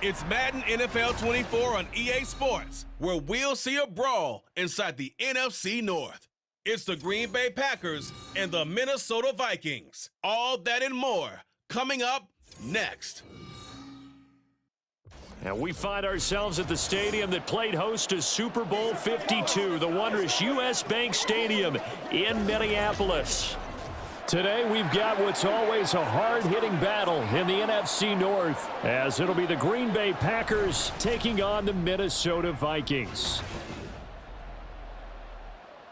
It's Madden NFL 24 on EA Sports, where we'll see a brawl inside the NFC North. It's the Green Bay Packers and the Minnesota Vikings. All that and more coming up next. And we find ourselves at the stadium that played host to Super Bowl 52, the wondrous U.S. Bank Stadium in Minneapolis. Today, we've got what's always a hard-hitting battle in the NFC North, as it'll be the Green Bay Packers taking on the Minnesota Vikings.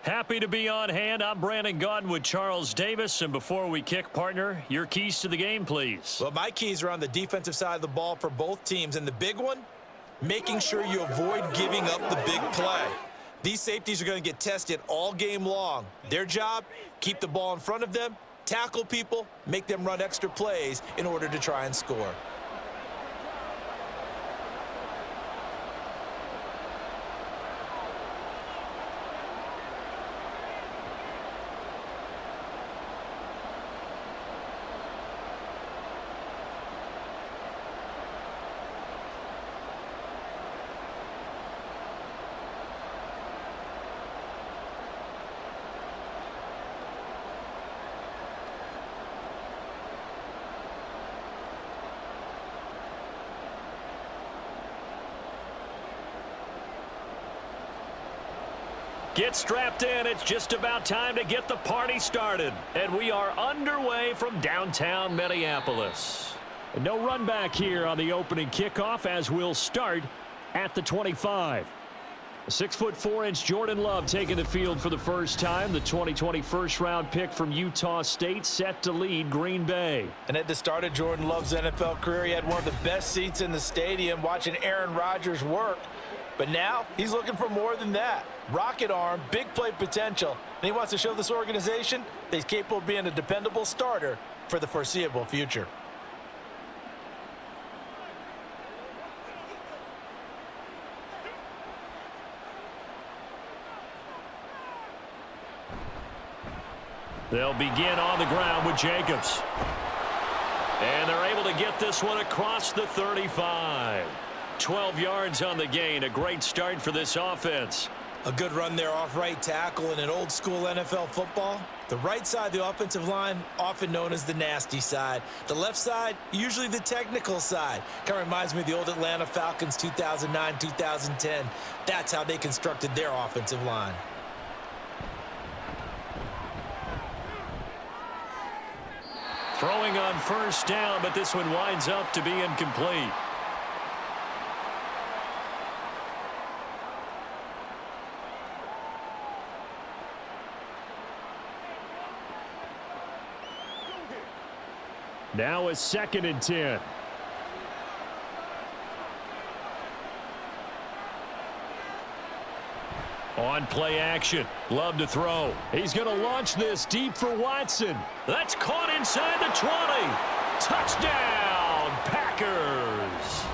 Happy to be on hand. I'm Brandon Gaudin with Charles Davis. And before we kick, partner, your keys to the game, please. Well, my keys are on the defensive side of the ball for both teams. And the big one, making sure you avoid giving up the big play. These safeties are going to get tested all game long. Their job, keep the ball in front of them, tackle people, make them run extra plays in order to try and score. Get strapped in. It's just about time to get the party started. And we are underway from downtown Minneapolis. No run back here on the opening kickoff as we'll start at the 25. 6'4" Jordan Love taking the field for the first time. The 2020 first-round pick from Utah State set to lead Green Bay. And at the start of Jordan Love's NFL career, he had one of the best seats in the stadium watching Aaron Rodgers work. But now he's looking for more than that. Rocket arm, big play potential, and he wants to show this organization that he's capable of being a dependable starter for the foreseeable future. They'll begin on the ground with Jacobs. And they're able to get this one across the 35. 12 yards on the gain. A great start for this offense. A good run there off right tackle in an old school NFL football. The right side of the offensive line, often known as the nasty side. The left side, usually the technical side. Kind of reminds me of the old Atlanta Falcons 2009, 2010. That's how they constructed their offensive line. Throwing on first down, but this one winds up to be incomplete. Now a 2nd and 10. On play action. Love to throw. He's going to launch this deep for Watson. That's caught inside the 20. Touchdown, Packers.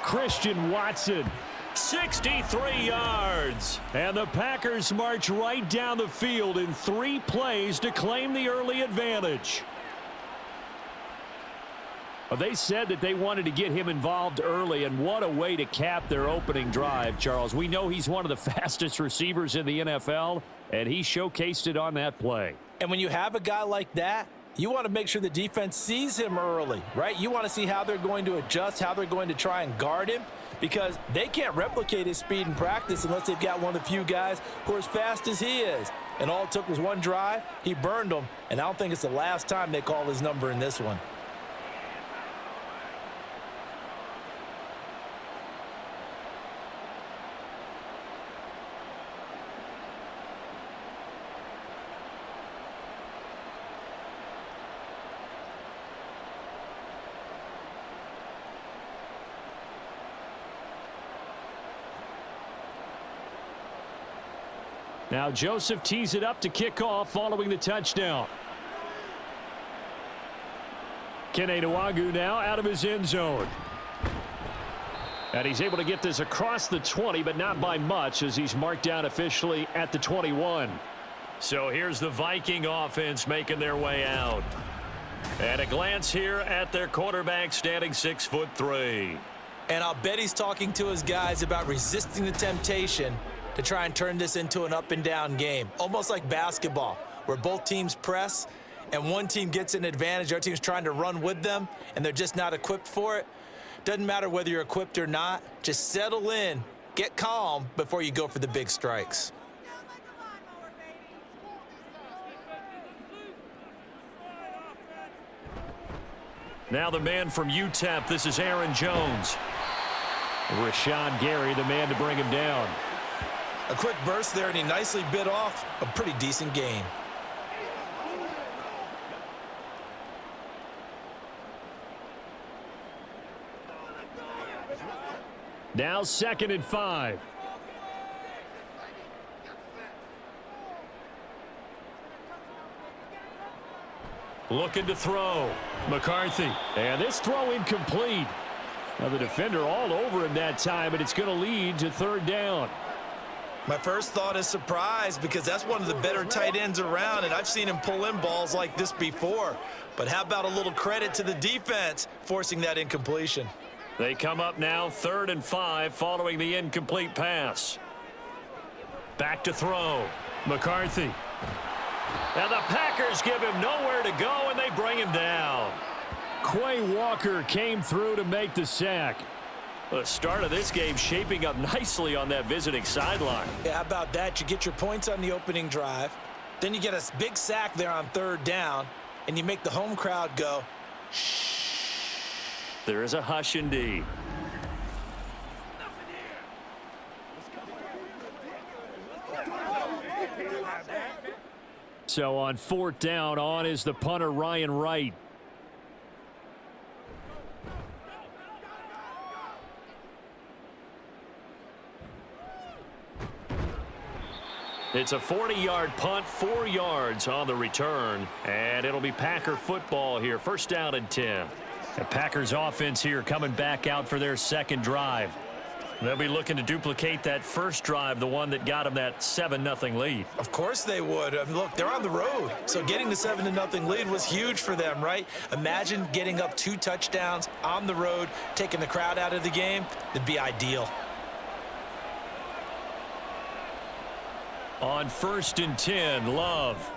Christian Watson, 63 yards. And the Packers march right down the field in 3 plays to claim the early advantage. They said that they wanted to get him involved early, and what a way to cap their opening drive, Charles. We know he's one of the fastest receivers in the NFL, and he showcased it on that play. And when you have a guy like that, you want to make sure the defense sees him early, right? You want to see how they're going to adjust, how they're going to try and guard him, because they can't replicate his speed in practice unless they've got one of the few guys who are as fast as he is. And all it took was one drive. He burned them, and I don't think it's the last time they call his number in this one. Now Joseph tees it up to kick off following the touchdown. Kene Nwangwu now out of his end zone. And he's able to get this across the 20, but not by much as he's marked down officially at the 21. So here's the Viking offense making their way out. And a glance here at their quarterback standing 6'3". And I'll bet he's talking to his guys about resisting the temptation to try and turn this into an up-and-down game, almost like basketball, where both teams press and one team gets an advantage, the other team's trying to run with them, and they're just not equipped for it. Doesn't matter whether you're equipped or not. Just settle in, get calm before you go for the big strikes. Now the man from UTEP, this is Aaron Jones. Rashawn Gary, the man to bring him down. A quick burst there, and he nicely bit off a pretty decent gain. Now 2nd and 5. Looking to throw. McCarthy. And this throw incomplete. Now the defender all over him that time, and it's going to lead to 3rd down. My first thought is surprise, because that's one of the better tight ends around, and I've seen him pull in balls like this before. But how about a little credit to the defense forcing that incompletion? They come up now 3rd and 5 following the incomplete pass. Back to throw. McCarthy. And the Packers give him nowhere to go, and they bring him down. Quay Walker came through to make the sack. The start of this game shaping up nicely on that visiting sideline. Yeah, how about that? You get your points on the opening drive. Then you get a big sack there on 3rd down, and you make the home crowd go, shh. There is a hush indeed. So on 4th down, on is the punter Ryan Wright. It's a 40-yard punt, 4 yards on the return, and it'll be Packer football here. 1st down and 10. The Packers offense here coming back out for their 2nd drive. They'll be looking to duplicate that first drive, the one that got them that 7-0 lead. Of course they would. I mean, look, they're on the road, so getting the 7-0 lead was huge for them, right? Imagine getting up 2 touchdowns on the road, taking the crowd out of the game. It'd be ideal. On 1st and 10, Love.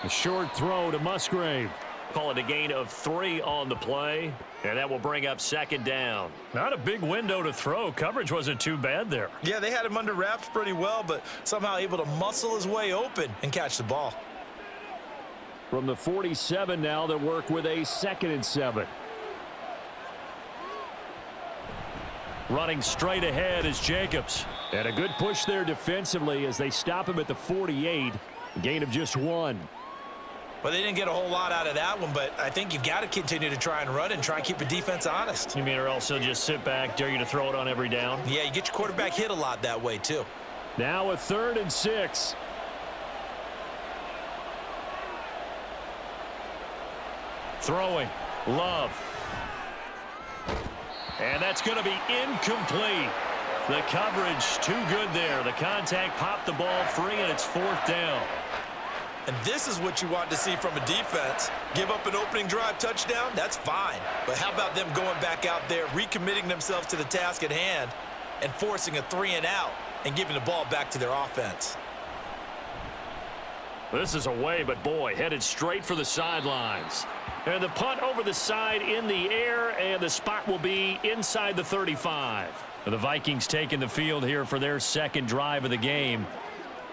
A short throw to Musgrave. Call it a gain of 3 on the play, and that will bring up 2nd down. Not a big window to throw. Coverage wasn't too bad there. Yeah, they had him under wraps pretty well, but somehow able to muscle his way open and catch the ball. From the 47 now, they work with a 2nd and 7. Running straight ahead is Jacobs. And a good push there defensively as they stop him at the 48. Gain of just 1. Well, they didn't get a whole lot out of that one, but I think you've got to continue to try and run and try and keep the defense honest. You mean or else they'll just sit back, dare you to throw it on every down? Yeah, you get your quarterback hit a lot that way, too. Now a 3rd and 6. Throwing. Love. And that's going to be incomplete. The coverage too good there. The contact popped the ball free, and it's 4th down. And this is what you want to see from a defense. Give up an opening drive touchdown, that's fine. But how about them going back out there, recommitting themselves to the task at hand, and forcing a 3-and-out and giving the ball back to their offense? This is away, but boy, headed straight for the sidelines. And the punt over the side in the air, and the spot will be inside the 35. The Vikings taking the field here for their 2nd drive of the game.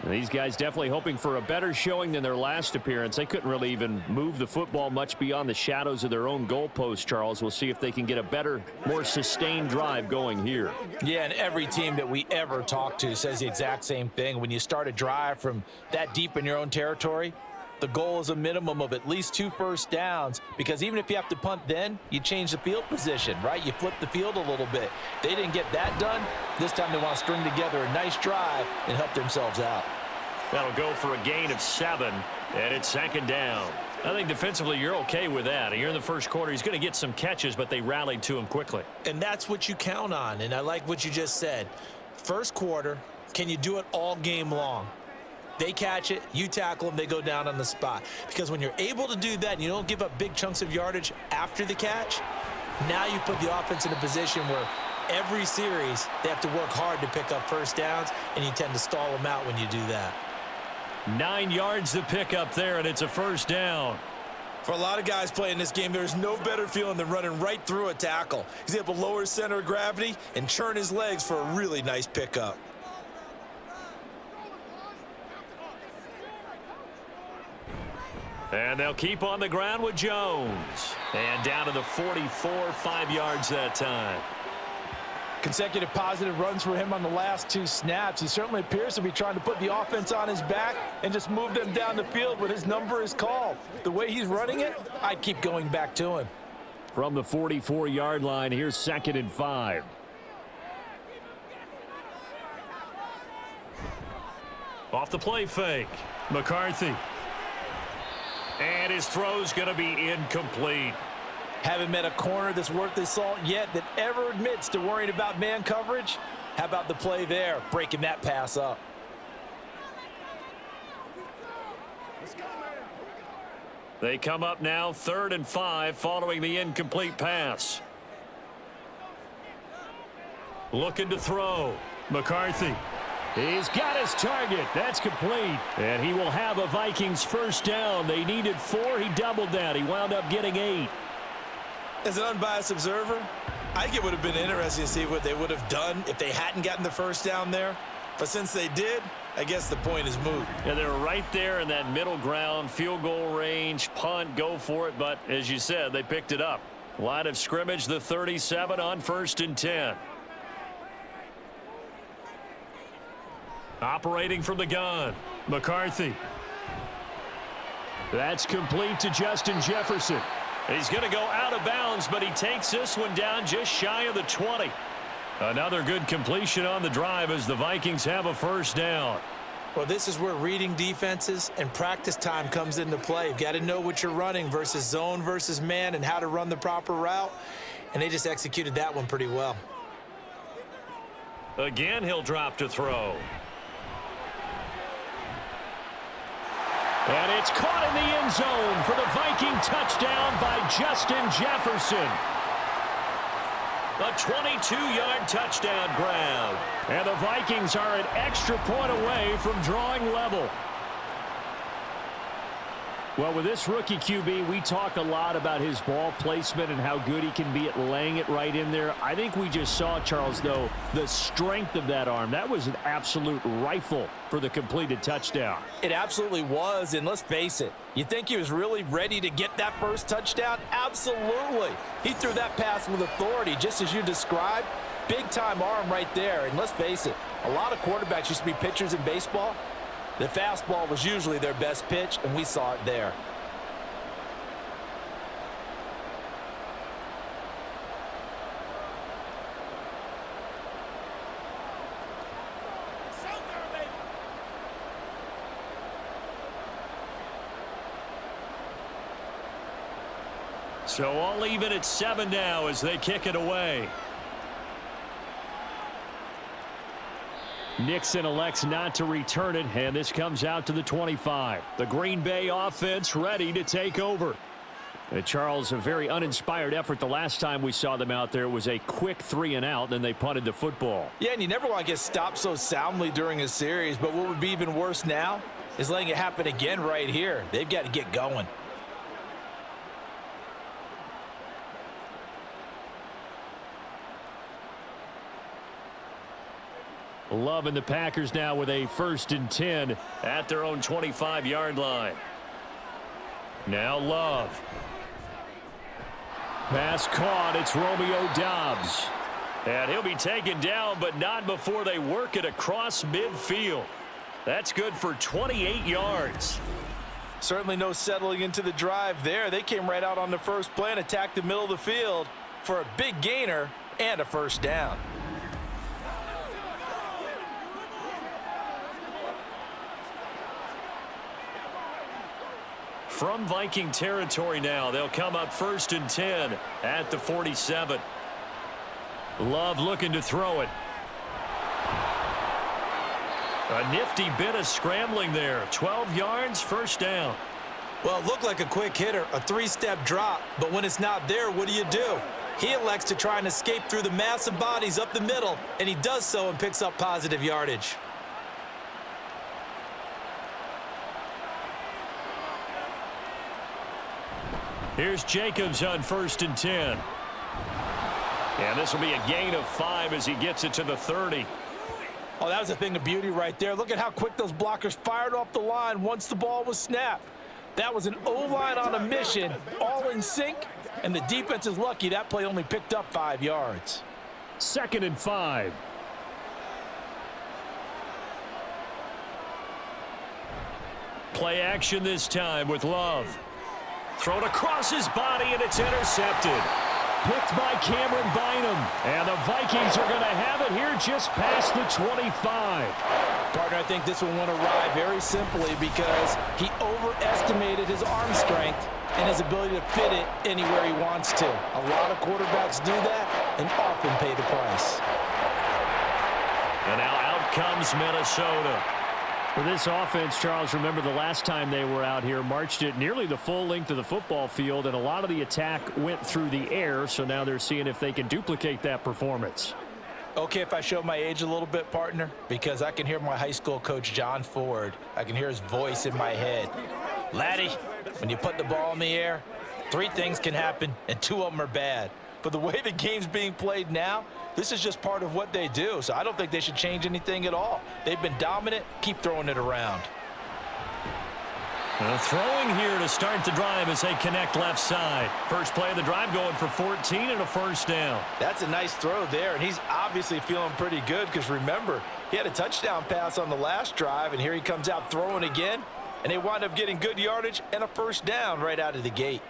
And these guys definitely hoping for a better showing than their last appearance. They couldn't really even move the football much beyond the shadows of their own goalpost, Charles. We'll see if they can get a better, more sustained drive going here. Yeah, and every team that we ever talk to says the exact same thing. When you start a drive from that deep in your own territory, the goal is a minimum of at least 2 first downs, because even if you have to punt then, you change the field position, right? You flip the field a little bit. They didn't get that done. This time they want to string together a nice drive and help themselves out. That'll go for a gain of 7, and it's 2nd down. I think defensively you're okay with that. You're in the first quarter. He's going to get some catches, but they rallied to him quickly. And that's what you count on, and I like what you just said. First quarter, can you do it all game long? They catch it, you tackle them, they go down on the spot. Because when you're able to do that and you don't give up big chunks of yardage after the catch, Now you put the offense in a position where every series they have to work hard to pick up first downs, and you tend to stall them out when you do that. 9 yards to pick up there, and it's a first down. For a lot of guys playing this game, there's no better feeling than running right through a tackle. He's able to lower his center of gravity and churn his legs for a really nice pickup. And they'll keep on the ground with Jones. And down to the 44, 5 yards that time. Consecutive positive runs for him on the last 2 snaps. He certainly appears to be trying to put the offense on his back and just move them down the field when his number is called. The way he's running it, I'd keep going back to him. From the 44-yard line, here's 2nd and 5. Off the play fake. McCarthy. And his throw's going to be incomplete. Haven't met a corner that's worth his salt yet that ever admits to worrying about man coverage. How about the play there, breaking that pass up? They come up now 3rd and 5 following the incomplete pass. Looking to throw. McCarthy. He's got his target. That's complete. And he will have a Vikings first down. They needed 4. He doubled that. He wound up getting 8. As an unbiased observer, I think it would have been interesting to see what they would have done if they hadn't gotten the first down there. But since they did, I guess the point is moot. Yeah, they're right there in that middle ground, field goal range, punt, go for it. But as you said, they picked it up. Line of scrimmage, the 37 on 1st and 10. Operating from the gun, McCarthy. That's complete to Justin Jefferson. He's going to go out of bounds, but he takes this one down just shy of the 20. Another good completion on the drive as the Vikings have a first down. Well, this is where reading defenses and practice time comes into play. You've got to know what you're running versus zone versus man and how to run the proper route. And they just executed that one pretty well. Again, he'll drop to throw. And it's caught in the end zone for the Viking touchdown by Justin Jefferson. A 22-yard touchdown grab. And the Vikings are an extra point away from drawing level. Well, with this rookie QB, we talk a lot about his ball placement and how good he can be at laying it right in there. I think we just saw, Charles, though, the strength of that arm. That was an absolute rifle for the completed touchdown. It absolutely was, and let's face it, you think he was really ready to get that first touchdown? Absolutely. He threw that pass with authority, just as you described. Big-time arm right there, and let's face it, a lot of quarterbacks used to be pitchers in baseball. The fastball was usually their best pitch, and we saw it there. So all even at 7 now as they kick it away. Nixon elects not to return it, and this comes out to the 25. The Green Bay offense ready to take over. Charles, a very uninspired effort the last time we saw them out there. It was a quick 3-and-out, then they punted the football. Yeah, and you never want to get stopped so soundly during a series, but what would be even worse now is letting it happen again right here. They've got to get going. Love and the Packers now with a 1st and 10 at their own 25-yard line. Now Love. Pass caught. It's Romeo Doubs. And he'll be taken down, but not before they work it across midfield. That's good for 28 yards. Certainly no settling into the drive there. They came right out on the first play and attacked the middle of the field for a big gainer and a first down. From Viking territory now, they'll come up 1st and 10 at the 47. Love looking to throw it. A nifty bit of scrambling there. 12 yards, first down. Well, it looked like a quick hitter, a 3-step drop, but when it's not there, what do? He elects to try and escape through the massive bodies up the middle, and he does so and picks up positive yardage. Here's Jacobs on 1st and 10. And this will be a gain of 5 as he gets it to the 30. Oh, that was a thing of beauty right there. Look at how quick those blockers fired off the line once the ball was snapped. That was an O-line on a mission, all in sync, and the defense is lucky that play only picked up 5 yards. 2nd and 5. Play action this time with Love. Thrown across his body, and it's intercepted. Picked by Cameron Bynum. And the Vikings are going to have it here just past the 25. Partner, I think this one went awry very simply because he overestimated his arm strength and his ability to fit it anywhere he wants to. A lot of quarterbacks do that and often pay the price. And now out comes Minnesota. For this offense, Charles, remember the last time they were out here, marched it nearly the full length of the football field, and a lot of the attack went through the air, so now they're seeing if they can duplicate that performance. Okay, if I show my age a little bit, partner, because I can hear my high school coach, John Ford. I can hear his voice in my head. Laddie, when you put the ball in the air, 3 things can happen, and 2 of them are bad. But the way the game's being played now, this is just part of what they do, so I don't think they should change anything at all. They've been dominant. Keep throwing it around. Throwing here to start the drive as they connect left side. First play of the drive going for 14 and a first down. That's a nice throw there, and he's obviously feeling pretty good because remember, he had a touchdown pass on the last drive, and here he comes out throwing again, and they wind up getting good yardage and a first down right out of the gate.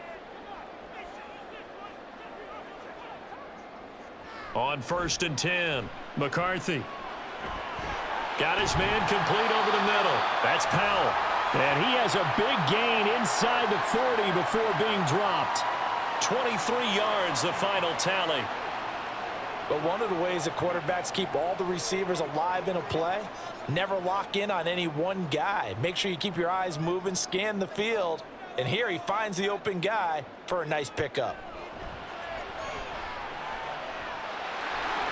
On 1st and 10, McCarthy. Got his man complete over the middle. That's Powell. And he has a big gain inside the 40 before being dropped. 23 yards, the final tally. But one of the ways that quarterbacks keep all the receivers alive in a play, never lock in on any one guy. Make sure you keep your eyes moving, scan the field. And here he finds the open guy for a nice pickup.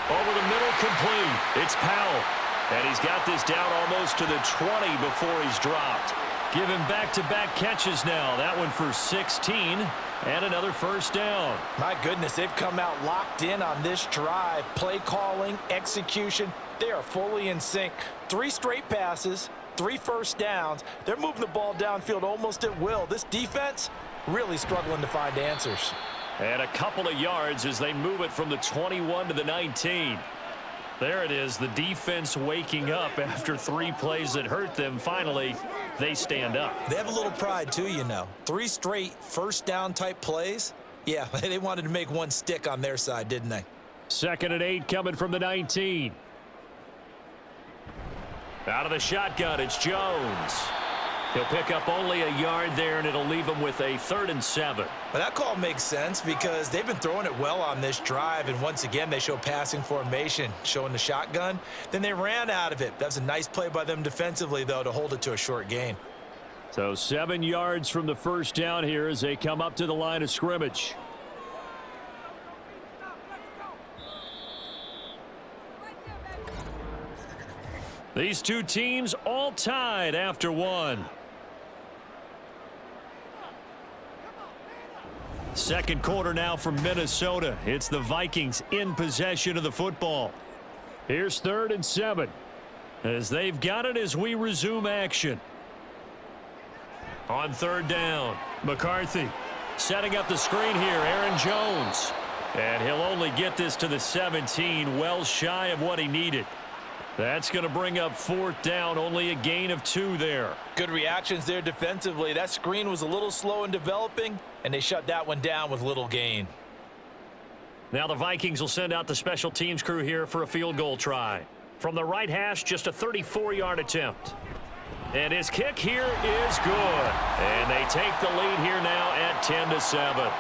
Over the middle, complete. It's Powell. And he's got this down almost to the 20 before he's dropped. Give him back-to-back catches now. That one for 16 and another first down. My goodness, they've come out locked in on this drive. Play calling, execution, they are fully in sync. 3 straight passes, 3 first downs. They're moving the ball downfield almost at will. This defense really struggling to find answers. And a couple of yards as they move it from the 21 to the 19. There it is, the defense waking up after 3 plays that hurt them. Finally, they stand up. They have a little pride too, you know. 3 straight first down type plays. Yeah, they wanted to make one stick on their side, didn't they? 2nd and 8 coming from the 19. Out of the shotgun, it's Jones. He'll pick up only a yard there, and it'll leave him with a 3rd and 7. Well, that call makes sense because they've been throwing it well on this drive, and once again, they show passing formation, showing the shotgun. Then they ran out of it. That was a nice play by them defensively, though, to hold it to a short gain. So 7 yards from the first down here as they come up to the line of scrimmage. These 2 teams all tied after 1. Second quarter now from Minnesota. It's the Vikings in possession of the football. Here's 3rd and 7. As they've got it as we resume action. On 3rd down, McCarthy setting up the screen here. Aaron Jones. And he'll only get this to the 17, well shy of what he needed. That's going to bring up 4th down, only a gain of 2 there. Good reactions there defensively. That screen was a little slow in developing, and they shut that one down with little gain. Now the Vikings will send out the special teams crew here for a field goal try. From the right hash, just a 34-yard attempt. And his kick here is good. And they take the lead here now at 10-7.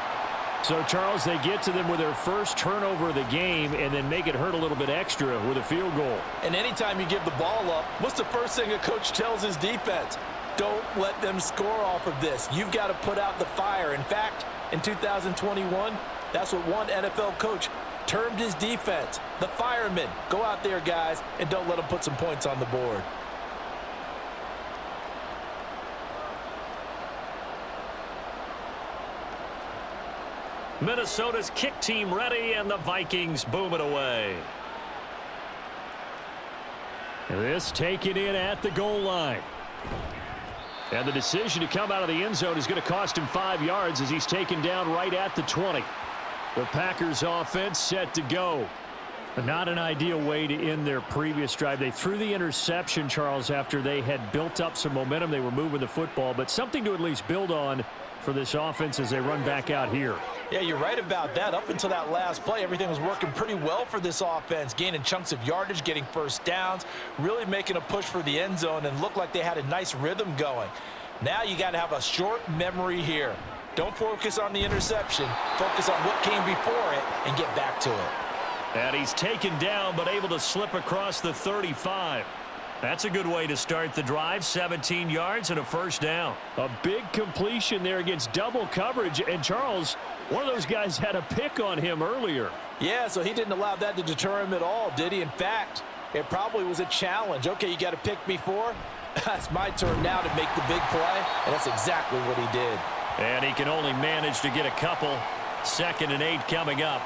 So, Charles, they get to them with their first turnover of the game and then make it hurt a little bit extra with a field goal. And anytime you give the ball up, what's the first thing a coach tells his defense? Don't let them score off of this. You've got to put out the fire. In fact, in 2021, That's what one NFL coach termed his defense. The firemen. Go out there, guys, and don't let them put some points on the board. Minnesota's kick team ready, and the Vikings boom it away. This taken in at the goal line. And the decision to come out of the end zone is going to cost him 5 yards as he's taken down right at the 20. The Packers offense set to go. Not an ideal way to end their previous drive. They threw the interception, Charles, after they had built up some momentum. They were moving the football, but something to at least build on for this offense as they run back out here. Yeah, you're right about that. Up until that last play, everything was working pretty well for this offense, gaining chunks of yardage, getting first downs, really making a push for the end zone, and looked like they had a nice rhythm going. Now you got to have a short memory here. Don't focus on the interception. Focus on what came before it and get back to it. And he's taken down but able to slip across the 35. That's a good way to start the drive. 17 yards and a first down. A big completion there against double coverage. And Charles, one of those guys had a pick on him earlier. Yeah, so he didn't allow that to deter him at all, did he? In fact, it probably was a challenge. Okay, you got a pick before. It's my turn now to make the big play. And that's exactly what he did. And he can only manage to get a couple. 2nd and 8 coming up.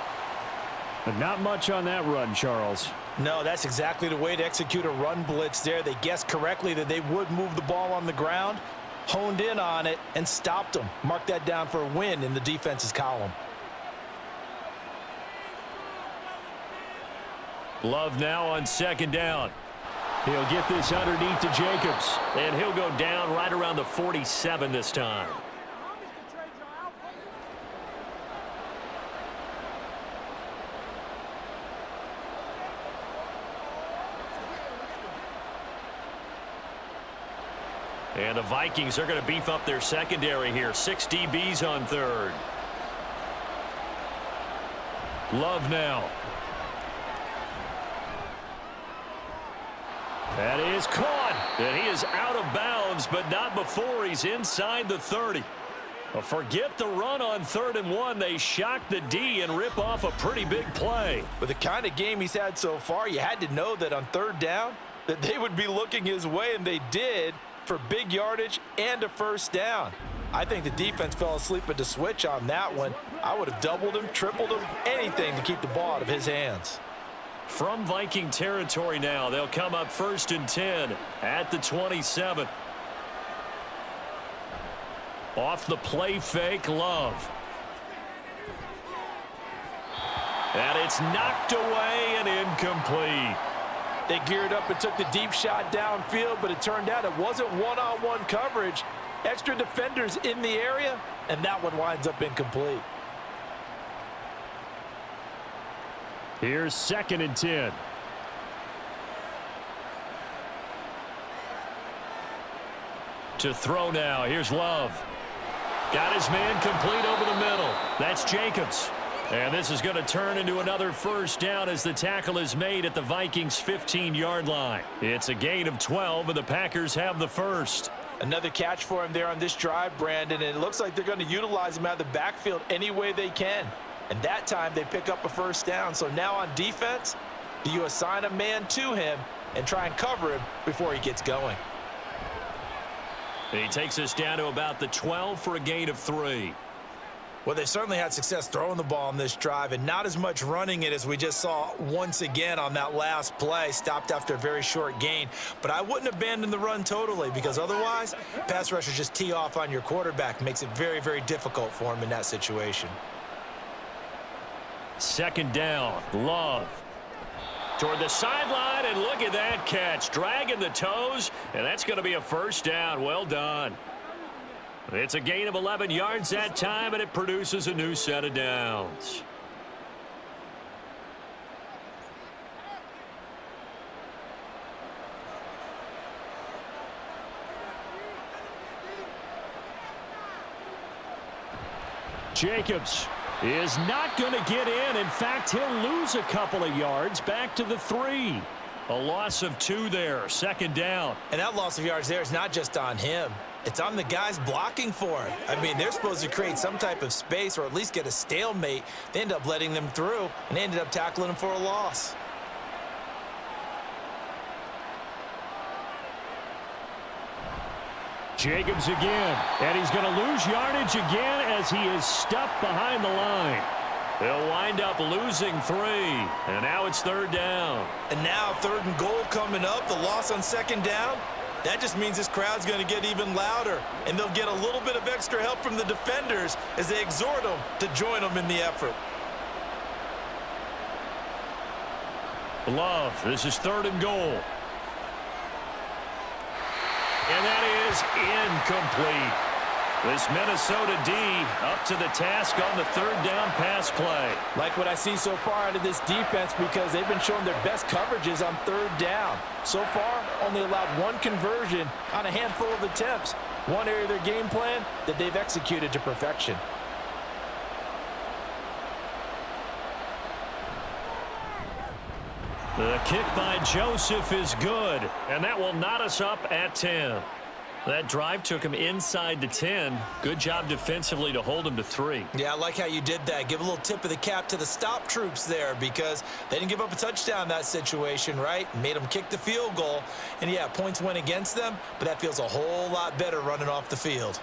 But not much on that run, Charles. No, that's exactly the way to execute a run blitz there. They guessed correctly that they would move the ball on the ground, honed in on it, and stopped them. Mark that down for a win in the defense's column. Love now on 2nd down. He'll get this underneath to Jacobs, and he'll go down right around the 47 this time. And the Vikings are going to beef up their secondary here. 6 DBs on 3rd. Love now. That is caught. And he is out of bounds, but not before he's inside the 30. Well, forget the run on 3rd and 1. They shock the D and rip off a pretty big play. With the kind of game he's had so far, you had to know that on 3rd down that they would be looking his way, and they did, for big yardage and a first down. I think the defense fell asleep at the switch on that one. I would have doubled him, tripled him, anything to keep the ball out of his hands. From Viking territory now, they'll come up 1st and 10 at the 27. Off the play fake, Love. And it's knocked away and incomplete. They geared up and took the deep shot downfield, but it turned out it wasn't one-on-one coverage. Extra defenders in the area, and that one winds up incomplete. Here's 2nd and 10. To throw now. Here's Love. Got his man complete over the middle. That's Jacobs. And this is going to turn into another first down as the tackle is made at the Vikings' 15-yard line. It's a gain of 12, and the Packers have the first. Another catch for him there on this drive, Brandon, and it looks like they're going to utilize him out of the backfield any way they can. And that time they pick up a first down. So now on defense, do you assign a man to him and try and cover him before he gets going? And he takes us down to about the 12 for a gain of 3. Well, they certainly had success throwing the ball on this drive, and not as much running it as we just saw once again on that last play. Stopped after a very short gain. But I wouldn't abandon the run totally, because otherwise, pass rushers just tee off on your quarterback. Makes it very, very difficult for him in that situation. 2nd down, Love. Toward the sideline, and look at that catch. Dragging the toes, and that's going to be a first down. Well done. It's a gain of 11 yards that time, and it produces a new set of downs. Jacobs is not going to get in. In fact, he'll lose a couple of yards back to the 3. A loss of 2 there. 2nd down. And that loss of yards there is not just on him. It's on the guys blocking for it. I mean, they're supposed to create some type of space or at least get a stalemate. They end up letting them through, and they ended up tackling them for a loss. Jacobs again, and he's going to lose yardage again as he is stuffed behind the line. They'll wind up losing 3, and now it's 3rd down. And now 3rd and goal coming up, the loss on 2nd down. That just means this crowd's going to get even louder, and they'll get a little bit of extra help from the defenders as they exhort them to join them in the effort. Love, this is 3rd and goal. And that is incomplete. This Minnesota D up to the task on the 3rd down pass play. Like what I see so far out of this defense because they've been showing their best coverages on 3rd down. So far, only allowed 1 conversion on a handful of attempts. One area of their game plan that they've executed to perfection. The kick by Joseph is good, and that will knot us up at 10. That drive took him inside the 10. Good job defensively to hold him to 3. Yeah, I like how you did that. Give a little tip of the cap to the stop troops there because they didn't give up a touchdown in that situation, right? Made them kick the field goal. And, yeah, points went against them, but that feels a whole lot better running off the field.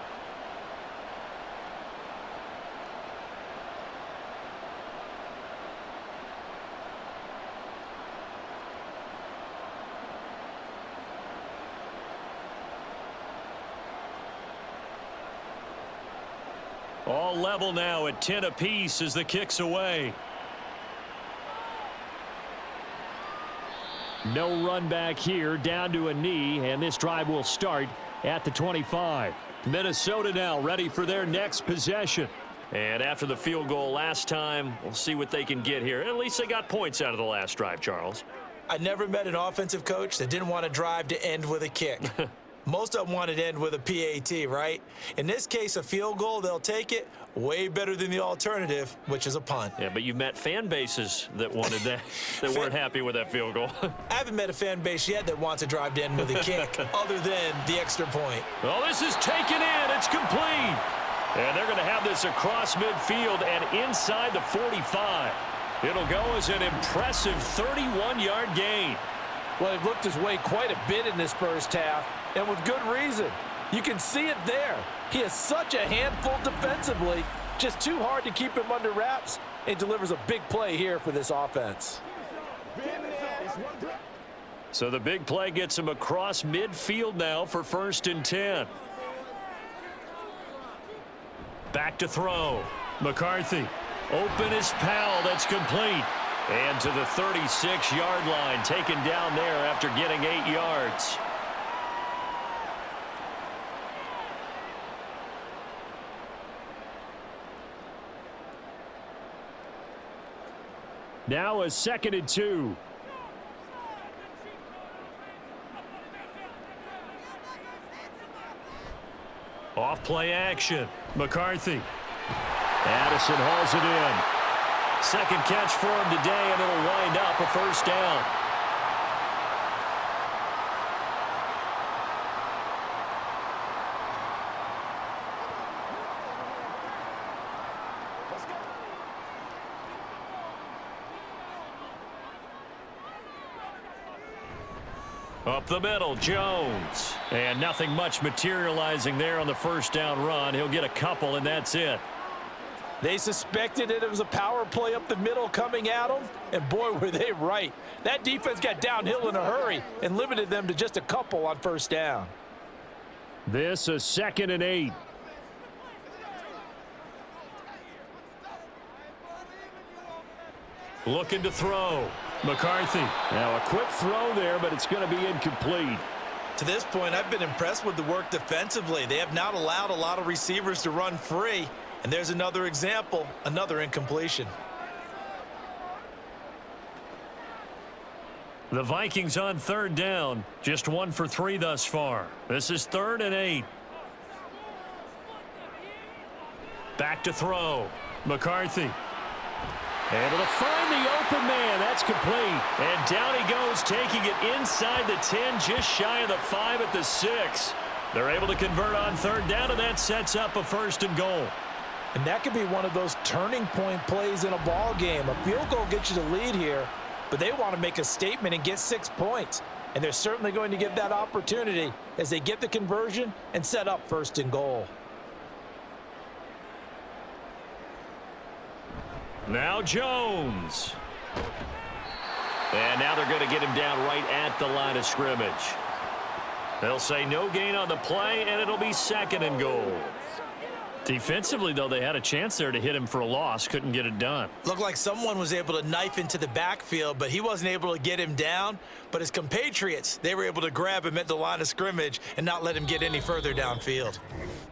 All level now at 10 apiece as the kick's away. No run back here, down to a knee, and this drive will start at the 25. Minnesota now ready for their next possession. And after the field goal last time, we'll see what they can get here. At least they got points out of the last drive, Charles. I never met an offensive coach that didn't want to drive to end with a kick. Most of them wanted to end with a PAT, right? In this case, a field goal, they'll take it. Way better than the alternative, which is a punt. Yeah, but you've met fan bases that wanted that, that weren't happy with that field goal. I haven't met a fan base yet that wants to drive to end with a kick, other than the extra point. Well, this is taken in. It's complete. And they're going to have this across midfield and inside the 45. It'll go as an impressive 31-yard gain. Well, they've looked his way quite a bit in this first half, and with good reason. You can see it there. He is such a handful defensively, just too hard to keep him under wraps, and delivers a big play here for this offense. So the big play gets him across midfield now for 1st and 10. Back to throw. McCarthy. Open is Powell. That's complete. And to the 36-yard line, taken down there after getting 8 yards. Now a 2nd and 2. Off play action. McCarthy. Addison hauls it in. Second catch for him today, and it'll wind up a 1st down. Up the middle, Jones. And nothing much materializing there on the 1st down run. He'll get a couple, and that's it. They suspected it was a power play up the middle coming at them, and boy, were they right. That defense got downhill in a hurry and limited them to just a couple on 1st down. This a 2nd and 8. Looking to throw. McCarthy. Now a quick throw there, but it's going to be incomplete. To this point, I've been impressed with the work defensively. They have not allowed a lot of receivers to run free. And there's another example, another incompletion. The Vikings on 3rd down, just 1 for 3 thus far. This is 3rd and 8. Back to throw. McCarthy. Able to find the open man. That's complete. And down he goes, taking it inside the 10, just shy of the 5 at the 6. They're able to convert on third down, and that sets up a 1st and goal. And that could be one of those turning point plays in a ball game. A field goal gets you the lead here, but they want to make a statement and get 6 points. And they're certainly going to get that opportunity as they get the conversion and set up 1st and goal. Now Jones. And now they're going to get him down right at the line of scrimmage. They'll say no gain on the play, and it'll be 2nd and goal. Defensively, though, they had a chance there to hit him for a loss. Couldn't get it done. Looked like someone was able to knife into the backfield, but he wasn't able to get him down. But his compatriots, they were able to grab him at the line of scrimmage and not let him get any further downfield.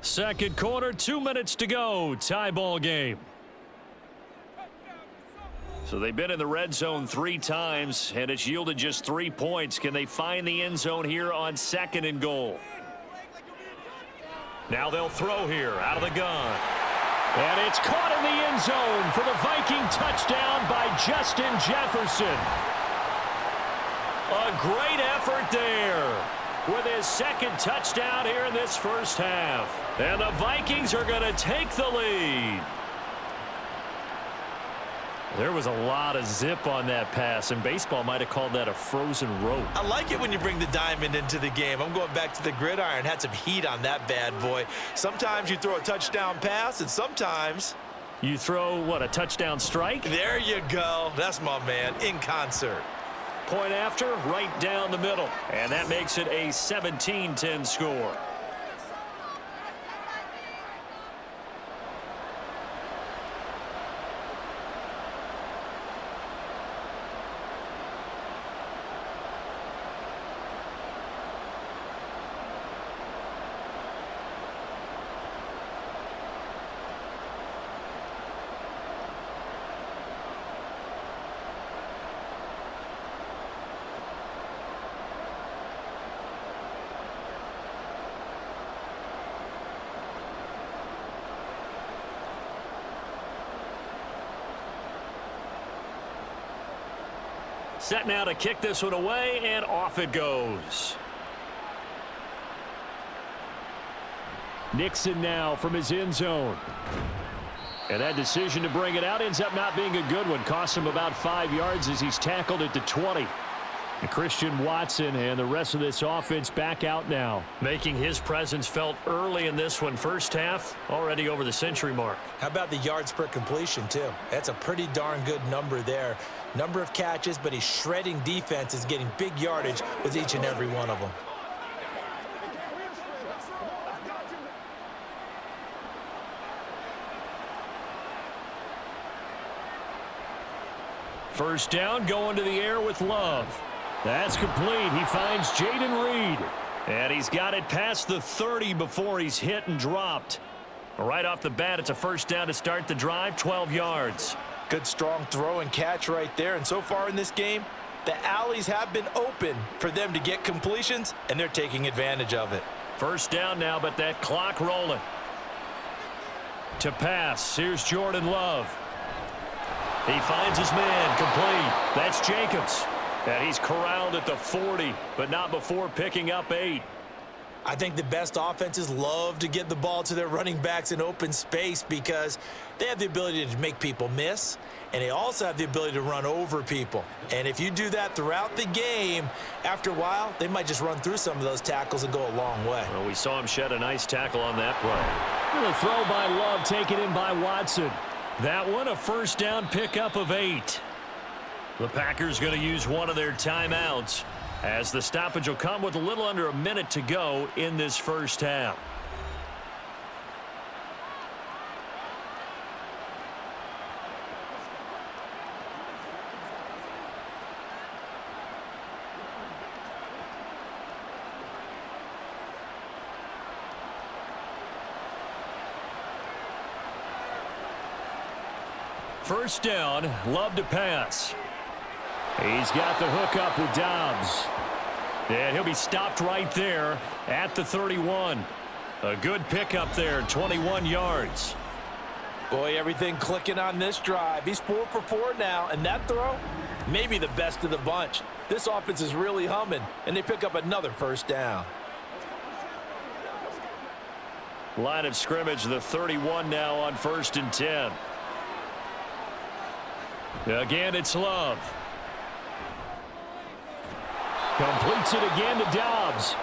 2nd quarter, 2 minutes to go. Tie ball game. So they've been in the red zone 3 times, and it's yielded just 3 points. Can they find the end zone here on 2nd and goal? Now they'll throw here out of the gun. And it's caught in the end zone for the Viking touchdown by Justin Jefferson. A great effort there with his 2nd touchdown here in this first half. And the Vikings are going to take the lead. There was a lot of zip on that pass, and baseball might have called that a frozen rope. I like it when you bring the diamond into the game. I'm going back to the gridiron. Had some heat on that bad boy. Sometimes you throw a touchdown pass, and sometimes you throw, what, a touchdown strike? There you go. That's my man, in concert. Point after, right down the middle. And that makes it a 17-10 score. Set now to kick this one away, and off it goes. Nixon now from his end zone. And that decision to bring it out ends up not being a good one. Cost him about 5 yards as he's tackled at the 20. And Christian Watson and the rest of this offense back out now, making his presence felt early in this one. First half, already over the century mark. How about the yards per completion, too? That's a pretty darn good number there. Number of catches, but he's shredding defense, is getting big yardage with each and every one of them. First down, going to the air with Love. That's complete. He finds Jaden Reed. And he's got it past the 30 before he's hit and dropped. Right off the bat, it's a first down to start the drive, 12 yards. Good strong throw and catch right there. And so far in this game, the alleys have been open for them to get completions, and they're taking advantage of it. First down now, but that clock rolling. To pass, here's Jordan Love. He finds his man, complete. That's Jacobs. And he's corralled at the 40, but not before picking up 8. I think the best offenses love to get the ball to their running backs in open space because they have the ability to make people miss, and they also have the ability to run over people. And if you do that throughout the game, after a while, they might just run through some of those tackles and go a long way. Well, we saw him shed a nice tackle on that play. The throw by Love, taken in by Watson. That one, a first down pickup of 8. The Packers going to use one of their timeouts, as the stoppage will come with a little under a minute to go in this first half. First down, Love to pass. He's got the hook up with Dobbs. And he'll be stopped right there at the 31. A good pickup there, 21 yards. Boy, everything clicking on this drive. He's 4 for 4 now, and that throw, maybe the best of the bunch. This offense is really humming, and they pick up another first down. Line of scrimmage, the 31 now on 1st and 10. Again, it's Love. Completes it again to Dobbs.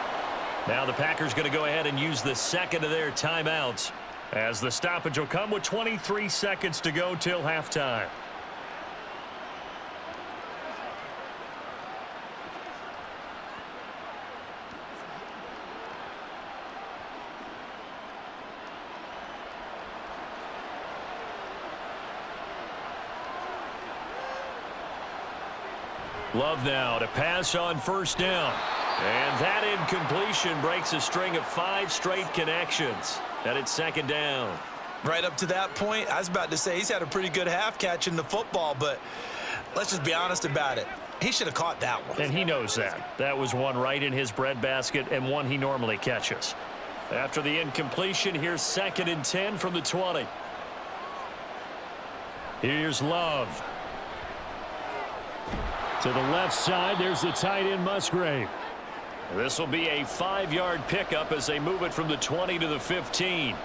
Now the Packers going to go ahead and use the second of their timeouts, as the stoppage will come with 23 seconds to go till halftime. Love now to pass on 1st down. And that incompletion breaks a string of 5 straight connections. And it's 2nd down. Right up to that point, I was about to say he's had a pretty good half catching the football, but let's just be honest about it. He should have caught that one. And he knows that. That was one right in his breadbasket and one he normally catches. After the incompletion, here's 2nd and 10 from the 20. Here's Love. To the left side, there's the tight end Musgrave. This will be a 5-yard pickup as they move it from the 20 to the 15.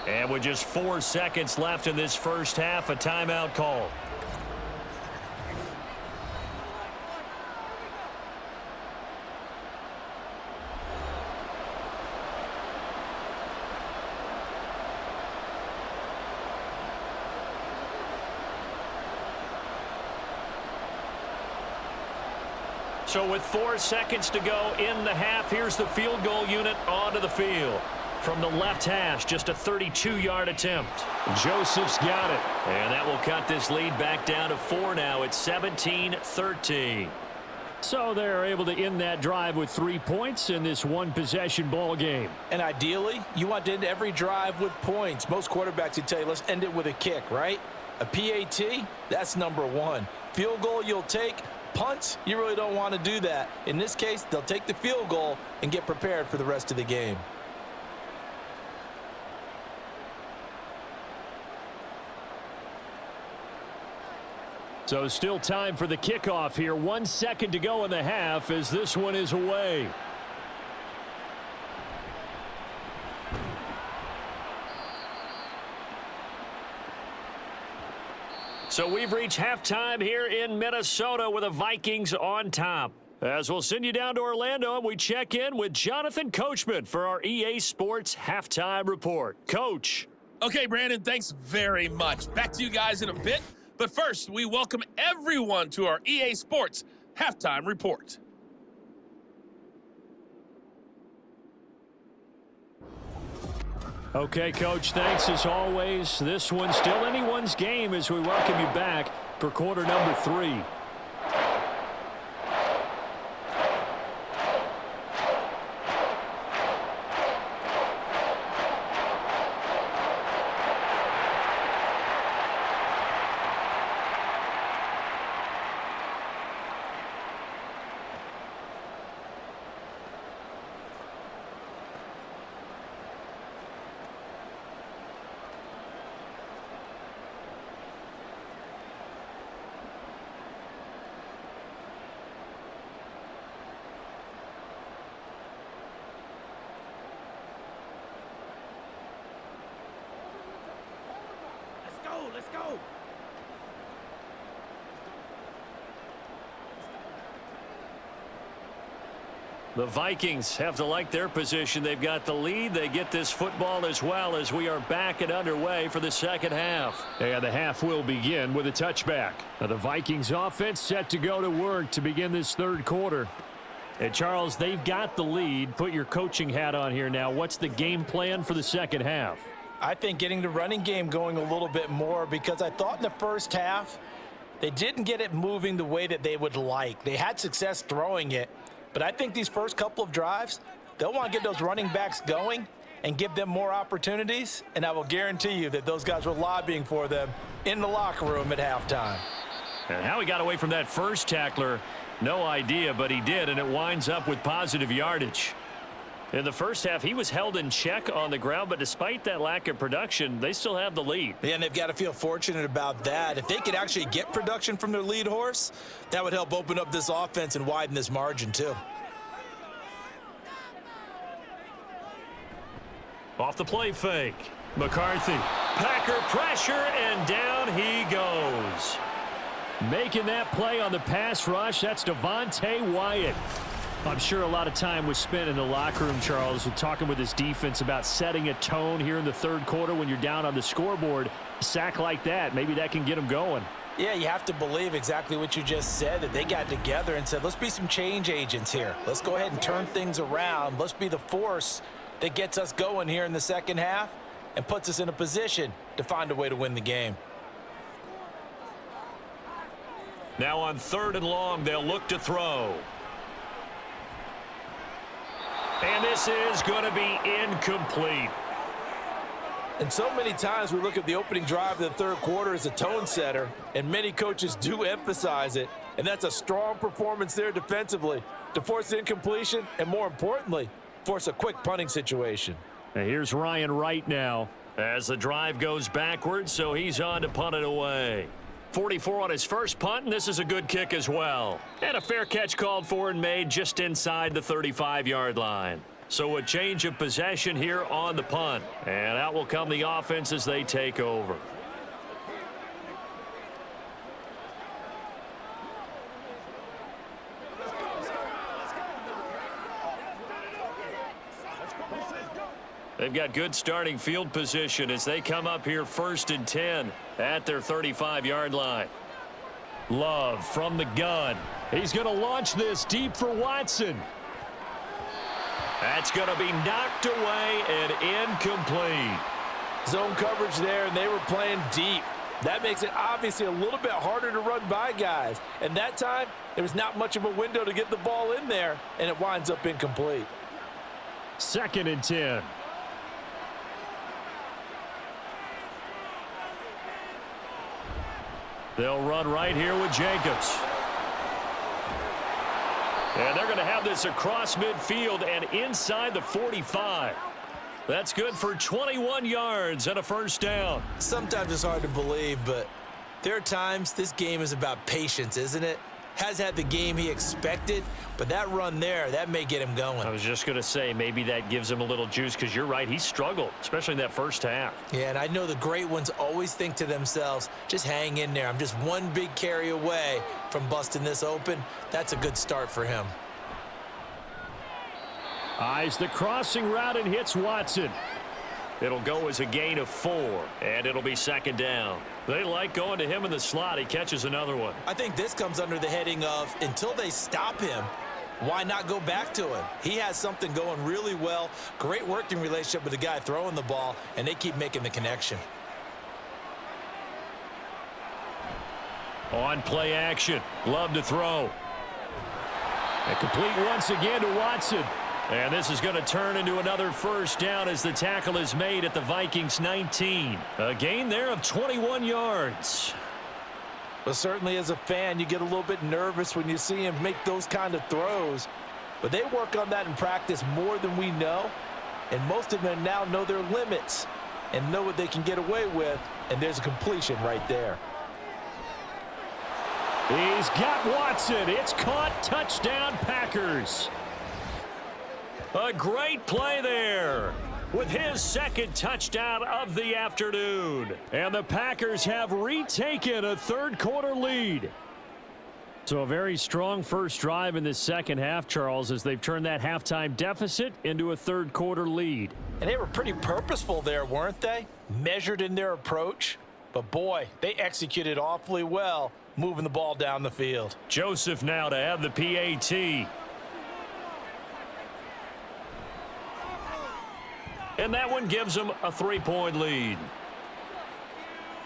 And with just 4 seconds left in this first half, a timeout call. So with 4 seconds to go in the half, here's the field goal unit onto the field. From the left hash, just a 32-yard attempt. Joseph's got it. And that will cut this lead back down to 4 now. It's 17-13. So they're able to end that drive with 3 points in this one-possession ball game. And ideally, you want to end every drive with points. Most quarterbacks would tell you, let's end it with a kick, right? A PAT, that's number 1. Field goal you'll take. Punts, you really don't want to do that. In this case, they'll take the field goal and get prepared for the rest of the game. So still time for the kickoff here. 1 second to go in the half as this one is away. So we've reached halftime here in Minnesota with the Vikings on top. As we'll send you down to Orlando and we check in with Jonathan Coachman for our EA Sports Halftime Report. Coach. Okay, Brandon, thanks very much. Back to you guys in a bit. But first, we welcome everyone to our EA Sports Halftime Report. Okay, Coach, thanks as always. This one's still anyone's game as we welcome you back for quarter number 3. Let's go. The Vikings have to like their position. They've got the lead. They get this football as well as we are back and underway for the second half. And the half will begin with a touchback. Now the Vikings offense set to go to work to begin this third quarter. And Charles, they've got the lead. Put your coaching hat on here now. What's the game plan for the second half? I think getting the running game going a little bit more, because I thought in the first half they didn't get it moving the way that they would like. They had success throwing it, but I think these first couple of drives, they'll want to get those running backs going and give them more opportunities, and I will guarantee you that those guys were lobbying for them in the locker room at halftime. And how he got away from that first tackler, no idea, but he did, and it winds up with positive yardage. In the first half, he was held in check on the ground, but despite that lack of production, they still have the lead. Yeah, and they've got to feel fortunate about that. If they could actually get production from their lead horse, that would help open up this offense and widen this margin too. Off the play fake. McCarthy. Packer pressure, and down he goes. Making that play on the pass rush, that's Devontae Wyatt. I'm sure a lot of time was spent in the locker room, Charles, with talking with his defense about setting a tone here in the third quarter when you're down on the scoreboard. A sack like that, maybe that can get them going. Yeah, you have to believe exactly what you just said, that they got together and said, let's be some change agents here. Let's go ahead and turn things around. Let's be the force that gets us going here in the second half and puts us in a position to find a way to win the game. Now on 3rd and long, they'll look to throw. And this is going to be incomplete. And so many times we look at the opening drive of the third quarter as a tone setter, and many coaches do emphasize it, and that's a strong performance there defensively to force incompletion and, more importantly, force a quick punting situation. And here's Ryan Wright now as the drive goes backwards, so he's on to punt it away. 44 on his first punt, and this is a good kick as well. And a fair catch called for and made just inside the 35-yard line. So a change of possession here on the punt. And out will come the offense as they take over. They've got good starting field position as they come up here 1st and 10 at their 35-yard line. Love from the gun. He's going to launch this deep for Watson. That's going to be knocked away and incomplete. Zone coverage there, and they were playing deep. That makes it obviously a little bit harder to run by guys. And that time, there was not much of a window to get the ball in there, and it winds up incomplete. 2nd and 10. They'll run right here with Jacobs. And they're going to have this across midfield and inside the 45. That's good for 21 yards and a first down. Sometimes it's hard to believe, but there are times this game is about patience, isn't it? Has had the game he expected, but that run there, that may get him going. I was just going to say maybe that gives him a little juice because you're right. He struggled, especially in that first half. Yeah, and I know the great ones always think to themselves, just hang in there. I'm just one big carry away from busting this open. That's a good start for him. Eyes the crossing route and hits Watson. It'll go as a gain of 4, and it'll be 2nd down. They like going to him in the slot. He catches another one. I think this comes under the heading of until they stop him, why not go back to him? He has something going really well. Great working relationship with the guy throwing the ball, and they keep making the connection. On play action. Love to throw. And complete once again to Watson. And this is going to turn into another first down as the tackle is made at the Vikings 19. A gain there of 21 yards. But certainly as a fan, you get a little bit nervous when you see him make those kind of throws. But they work on that in practice more than we know. And most of them now know their limits and know what they can get away with. And there's a completion right there. He's got Watson. It's caught. Touchdown, Packers. A great play there with his 2nd touchdown of the afternoon. And the Packers have retaken a third quarter lead. So a very strong first drive in the second half, Charles, as they've turned that halftime deficit into a third quarter lead. And they were pretty purposeful there, weren't they? Measured in their approach. But boy, they executed awfully well, moving the ball down the field. Joseph now to have the PAT. And that one gives them a 3-point lead.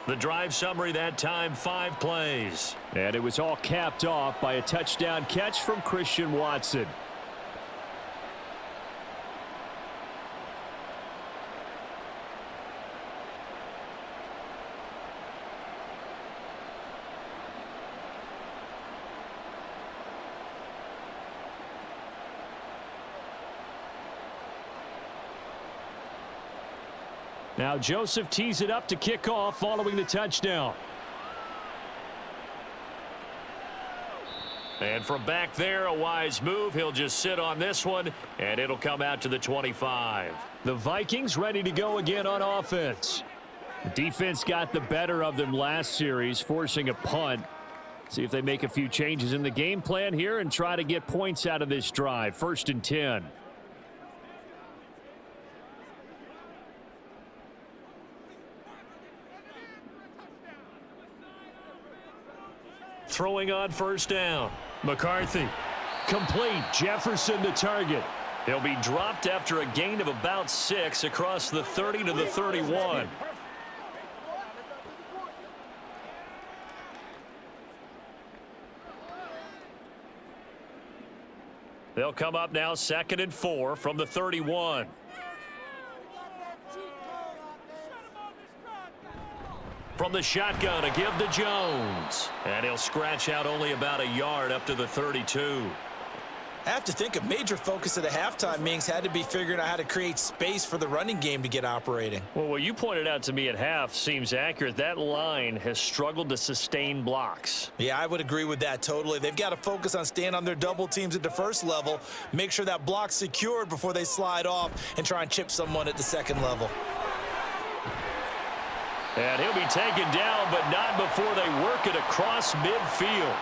The drive summary that time, 5 plays. And it was all capped off by a touchdown catch from Christian Watson. Now Joseph tees it up to kick off following the touchdown. And from back there, a wise move. He'll just sit on this one, and it'll come out to the 25. The Vikings ready to go again on offense. Defense got the better of them last series, forcing a punt. See if they make a few changes in the game plan here and try to get points out of this drive. 1st and 10. Throwing on 1st down. McCarthy. Complete. Jefferson the target. He'll be dropped after a gain of about 6 across the 30 to the 31. They'll come up now 2nd and 4 from the 31. From the shotgun, a give to Jones. And he'll scratch out only about a yard up to the 32. I have to think a major focus of the halftime meetings had to be figuring out how to create space for the running game to get operating. Well, what you pointed out to me at half seems accurate. That line has struggled to sustain blocks. Yeah, I would agree with that totally. They've got to focus on staying on their double teams at the first level, make sure that block's secured before they slide off and try and chip someone at the second level. And he'll be taken down, but not before they work it across midfield.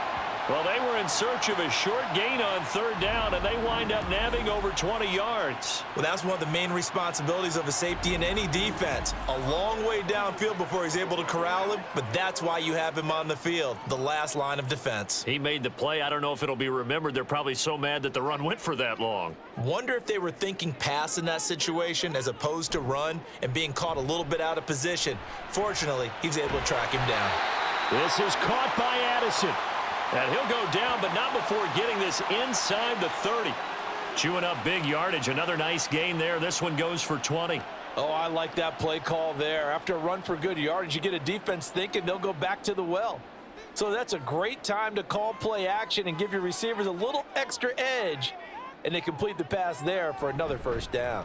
Well, they were in search of a short gain on 3rd down, and they wind up nabbing over 20 yards. Well, that's one of the main responsibilities of a safety in any defense. A long way downfield before he's able to corral him, but that's why you have him on the field, the last line of defense. He made the play. I don't know if it'll be remembered. They're probably so mad that the run went for that long. Wonder if they were thinking pass in that situation as opposed to run and being caught a little bit out of position. Fortunately, he's able to track him down. This is caught by Addison. And he'll go down, but not before getting this inside the 30. Chewing up big yardage. Another nice gain there. This one goes for 20. Oh, I like that play call there. After a run for good yardage, you get a defense thinking they'll go back to the well. So that's a great time to call play action and give your receivers a little extra edge. And they complete the pass there for another 1st down.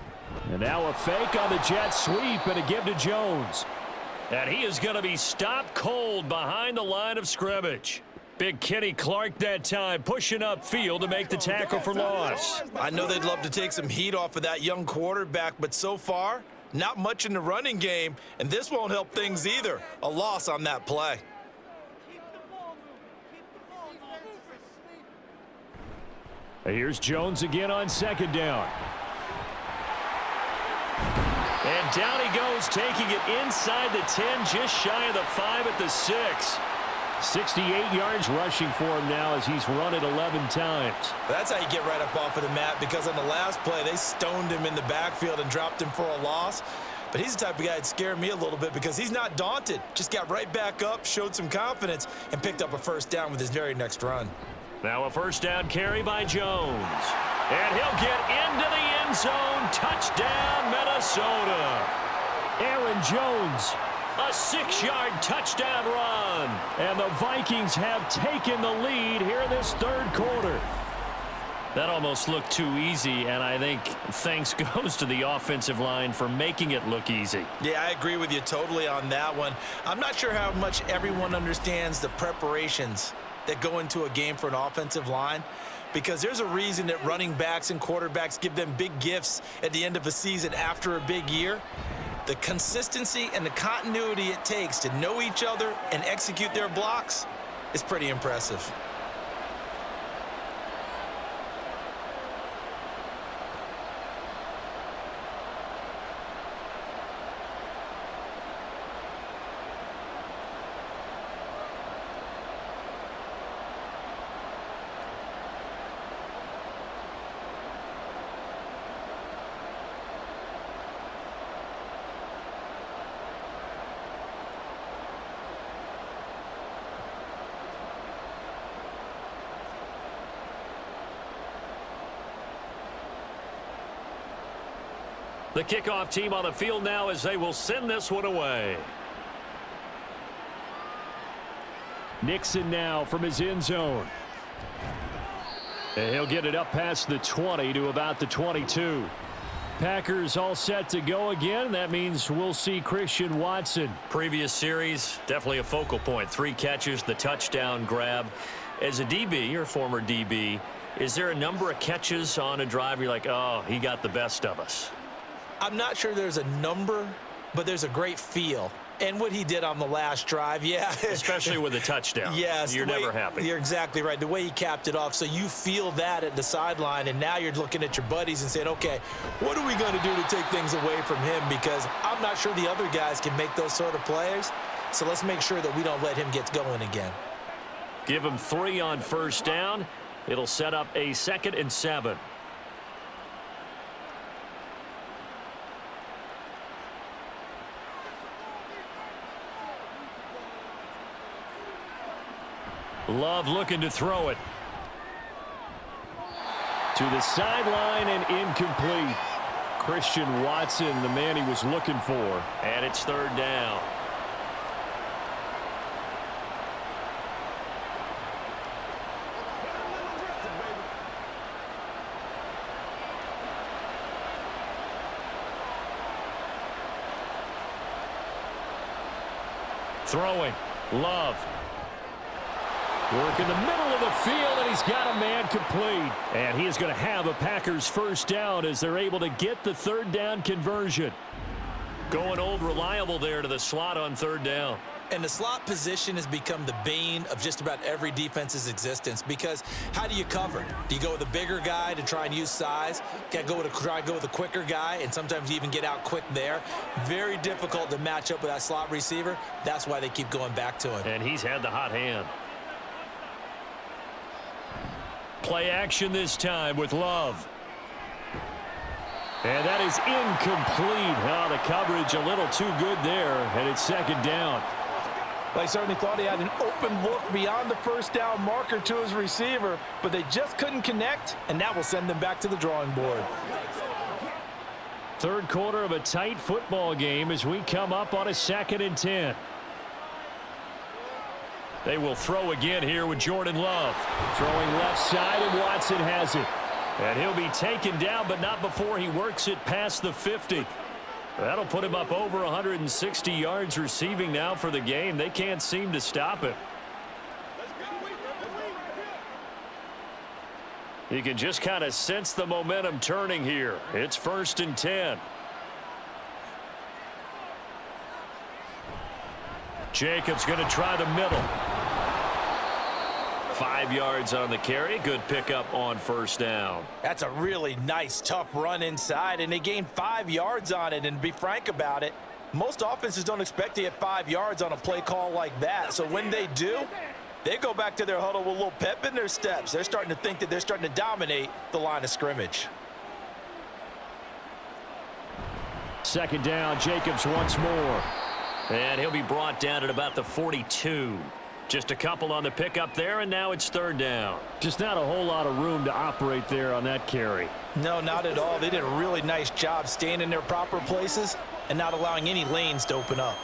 And now a fake on the jet sweep and a give to Jones. And he is going to be stopped cold behind the line of scrimmage. Big Kenny Clark that time pushing upfield to make the tackle for loss. I know they'd love to take some heat off of that young quarterback, but so far, not much in the running game, and this won't help things either. A loss on that play. Here's Jones again on 2nd down. And down he goes, taking it inside the 10, just shy of the 5 at the 6. 68 yards rushing for him now as he's run it 11 times. That's how you get right up off of the mat, because on the last play, they stoned him in the backfield and dropped him for a loss. But he's the type of guy that scared me a little bit because he's not daunted. Just got right back up, showed some confidence, and picked up a 1st down with his very next run. Now a 1st down carry by Jones. And he'll get into the end zone. Touchdown, Minnesota. Aaron Jones. A 6-yard touchdown run. And the Vikings have taken the lead here in this 3rd quarter. That almost looked too easy, and I think thanks goes to the offensive line for making it look easy. Yeah, I agree with you totally on that one. I'm not sure how much everyone understands the preparations that go into a game for an offensive line, because there's a reason that running backs and quarterbacks give them big gifts at the end of a season after a big year. The consistency and the continuity it takes to know each other and execute their blocks is pretty impressive. The kickoff team on the field now as they will send this one away. Nixon now from his end zone. And he'll get it up past the 20 to about the 22. Packers all set to go again. That means we'll see Christian Watson. Previous series, definitely a focal point. 3 catches, the touchdown grab. As a DB, or former DB, is there a number of catches on a drive you're like, oh, he got the best of us? I'm not sure there's a number, but there's a great feel. And what he did on the last drive, yeah. Especially with a touchdown. Yes. You're never happy. You're exactly right. The way he capped it off. So you feel that at the sideline, and now you're looking at your buddies and saying, okay, what are we going to do to take things away from him? Because I'm not sure the other guys can make those sort of plays. So let's make sure that we don't let him get going again. Give him 3 on first down. It'll set up a 2nd and 7. Love looking to throw it. To the sideline and incomplete. Christian Watson, the man he was looking for. And it's 3rd down. Throwing. Love. Work in the middle of the field, and he's got a man complete. And he is going to have a Packers first down as they're able to get the 3rd down conversion. Going old reliable there to the slot on 3rd down. And the slot position has become the bane of just about every defense's existence, because how do you cover? Do you go with a bigger guy to try and use size? Try to go with a quicker guy, and sometimes you even get out quick there. Very difficult to match up with that slot receiver. That's why they keep going back to him. And he's had the hot hand. Play action this time with Love. And that is incomplete. Oh, the coverage a little too good there, and it's 2nd down. They certainly thought he had an open look beyond the first down marker to his receiver, but they just couldn't connect, and that will send them back to the drawing board. 3rd quarter of a tight football game as we come up on a 2nd and 10. They will throw again here with Jordan Love. Throwing left side, and Watson has it. And he'll be taken down, but not before he works it past the 50. That'll put him up over 160 yards receiving now for the game. They can't seem to stop him. You can just kind of sense the momentum turning here. It's 1st and 10. Jacobs going to try the middle. 5 yards on the carry. Good pickup on first down. That's a really nice, tough run inside, and they gained 5 yards on it. And to be frank about it, most offenses don't expect to get 5 yards on a play call like that. So when they do, they go back to their huddle with a little pep in their steps. They're starting to think that they're starting to dominate the line of scrimmage. 2nd down, Jacobs once more. And he'll be brought down at about the 42. Just a couple on the pickup there, and now it's 3rd down. Just not a whole lot of room to operate there on that carry. No, not at all. They did a really nice job staying in their proper places and not allowing any lanes to open up.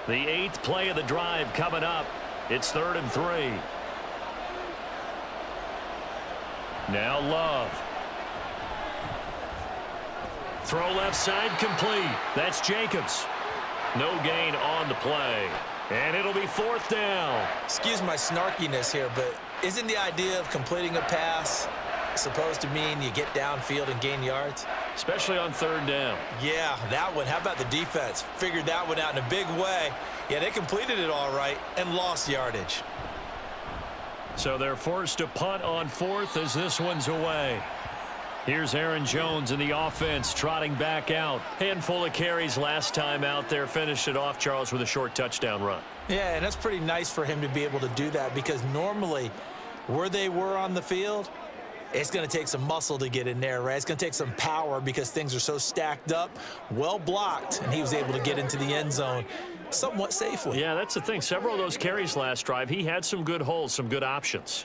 The 8th play of the drive coming up. It's 3rd and 3. Now Love. Throw left side complete. That's Jacobs. No gain on the play. And it'll be 4th down. Excuse my snarkiness here, but isn't the idea of completing a pass supposed to mean you get downfield and gain yards? Especially on 3rd down. Yeah, that one. How about the defense? Figured that one out in a big way. Yeah, they completed it all right and lost yardage. So they're forced to punt on 4th as this one's away. Here's Aaron Jones in the offense trotting back out. Handful of carries last time out there. Finished it off, Charles, with a short touchdown run. Yeah, and that's pretty nice for him to be able to do that, because normally where they were on the field, it's going to take some muscle to get in there, right? It's going to take some power because things are so stacked up, well blocked, and he was able to get into the end zone somewhat safely. Yeah, that's the thing. Several of those carries last drive, he had some good holes, some good options.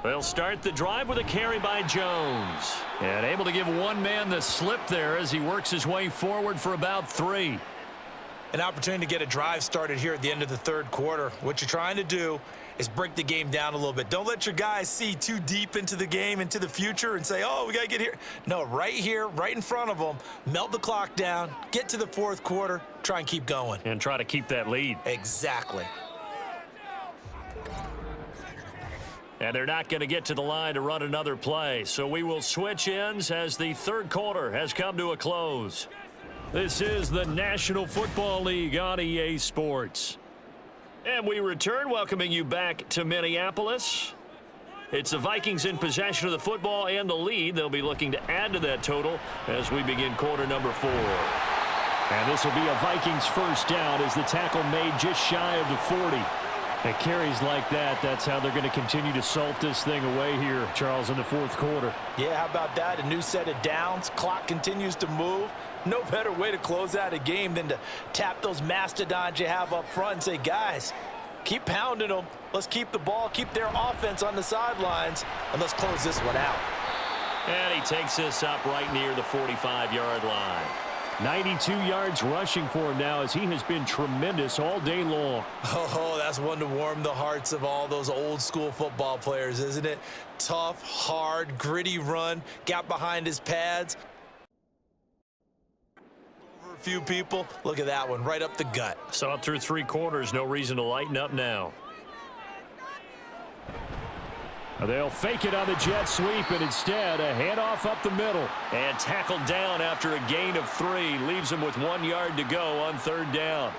They'll start the drive with a carry by Jones. And able to give one man the slip there as he works his way forward for about 3. An opportunity to get a drive started here at the end of the 3rd quarter. What you're trying to do is break the game down a little bit. Don't let your guys see too deep into the game, into the future, and say, oh, we got to get here. No, right here, right in front of them, melt the clock down, get to the fourth quarter, try and keep going. And try to keep that lead. Exactly. And they're not going to get to the line to run another play. So we will switch ends as the third quarter has come to a close. This is the National Football League on EA Sports. And we return, welcoming you back to Minneapolis. It's the Vikings in possession of the football and the lead. They'll be looking to add to that total as we begin quarter number 4. And this will be a Vikings first down as the tackle made just shy of the 40. At carries like that, that's how they're going to continue to salt this thing away here, Charles, in the fourth quarter. Yeah, how about that? A new set of downs. Clock continues to move. No better way to close out a game than to tap those mastodons you have up front and say, guys, keep pounding them. Let's keep the ball, keep their offense on the sidelines, and let's close this one out. And he takes this up right near the 45-yard line. 92 yards rushing for him now as he has been tremendous all day long. Oh, that's one to warm the hearts of all those old school football players, isn't it? Tough, hard, gritty run, got behind his pads. Over a few people, look at that one, right up the gut. Saw it through 3 quarters, no reason to lighten up now. They'll fake it on the jet sweep, and instead a handoff up the middle. And tackled down after a gain of 3. Leaves him with 1 yard to go on third down.